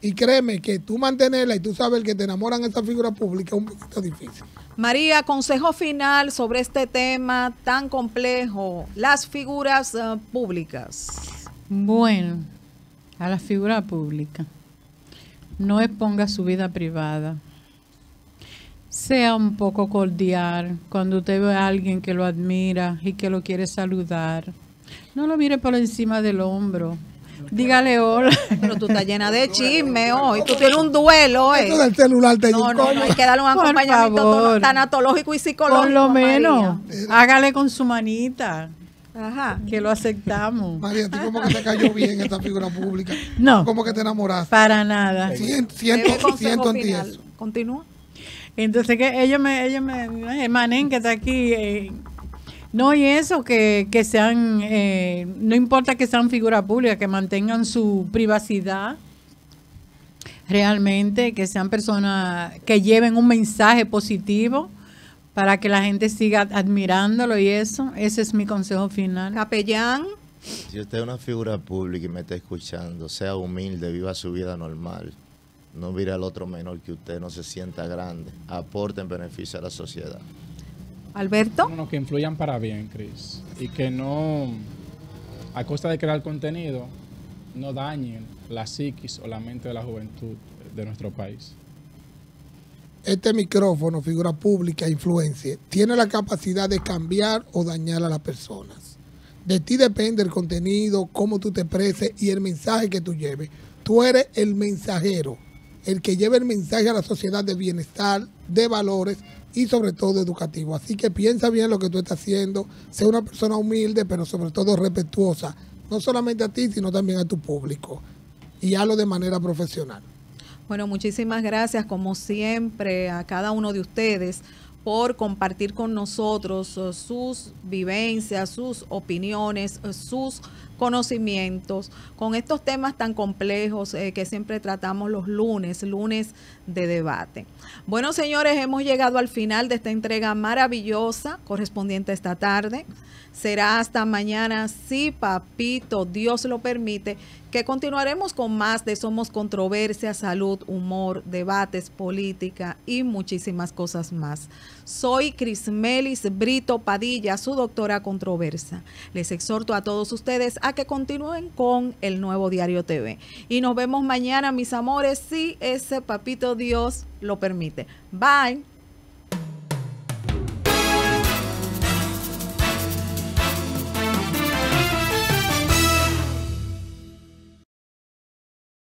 y créeme que tú mantenerla y tú saber que te enamoran de esa figura pública es un poquito difícil. María, consejo final sobre este tema tan complejo, las figuras públicas. Bueno, a la figura pública, no exponga su vida privada. Sea un poco cordial cuando usted ve a alguien que lo admira y que lo quiere saludar. No lo mire por encima del hombro. Dígale hola. Pero tú estás llena de chisme hoy. Tú tienes un duelo, Eso del celular te No, hay que darle un acompañamiento tanatológico y psicológico. Por lo menos, hágale con su manita. Ajá. Que lo aceptamos. María, ¿a ti cómo que te cayó bien esta figura pública? No. ¿Cómo que te enamoraste? Para nada. Siento en ti eso. Continúa. Entonces que ellos el manén que está aquí, no, y eso, que sean, no importa que sean figuras públicas, que mantengan su privacidad, realmente, que sean personas que lleven un mensaje positivo para que la gente siga admirándolo y eso, ese es mi consejo final. Capellán. Si usted es una figura pública y me está escuchando, sea humilde, viva su vida normal. No mire al otro menor que usted, no se sienta grande. Aporte en beneficio a la sociedad. Alberto. Bueno, que influyan para bien, Cris. Y que no, a costa de crear contenido, no dañen la psiquis o la mente de la juventud de nuestro país. Este micrófono, figura pública, influencia, tiene la capacidad de cambiar o dañar a las personas. De ti depende el contenido, cómo tú te expreses y el mensaje que tú lleves. Tú eres el mensajero, el que lleva el mensaje a la sociedad de bienestar, de valores y sobre todo educativo. Así que piensa bien lo que tú estás haciendo, sé una persona humilde, pero sobre todo respetuosa, no solamente a ti, sino también a tu público. Y hazlo de manera profesional. Bueno, muchísimas gracias, como siempre, a cada uno de ustedes por compartir con nosotros sus vivencias, sus opiniones, sus conocimientos con estos temas tan complejos que siempre tratamos los lunes de debate. Bueno, señores, hemos llegado al final de esta entrega maravillosa correspondiente a esta tarde. Será hasta mañana, si papito Dios lo permite, que continuaremos con más de Somos Controversia, Salud, Humor, Debates, Política y muchísimas cosas más. Soy Crismelis Brito Padilla, su doctora controversa. Les exhorto a todos ustedes a que continúen con el Nuevo Diario TV. Y nos vemos mañana, mis amores, si ese papito Dios lo permite. Bye.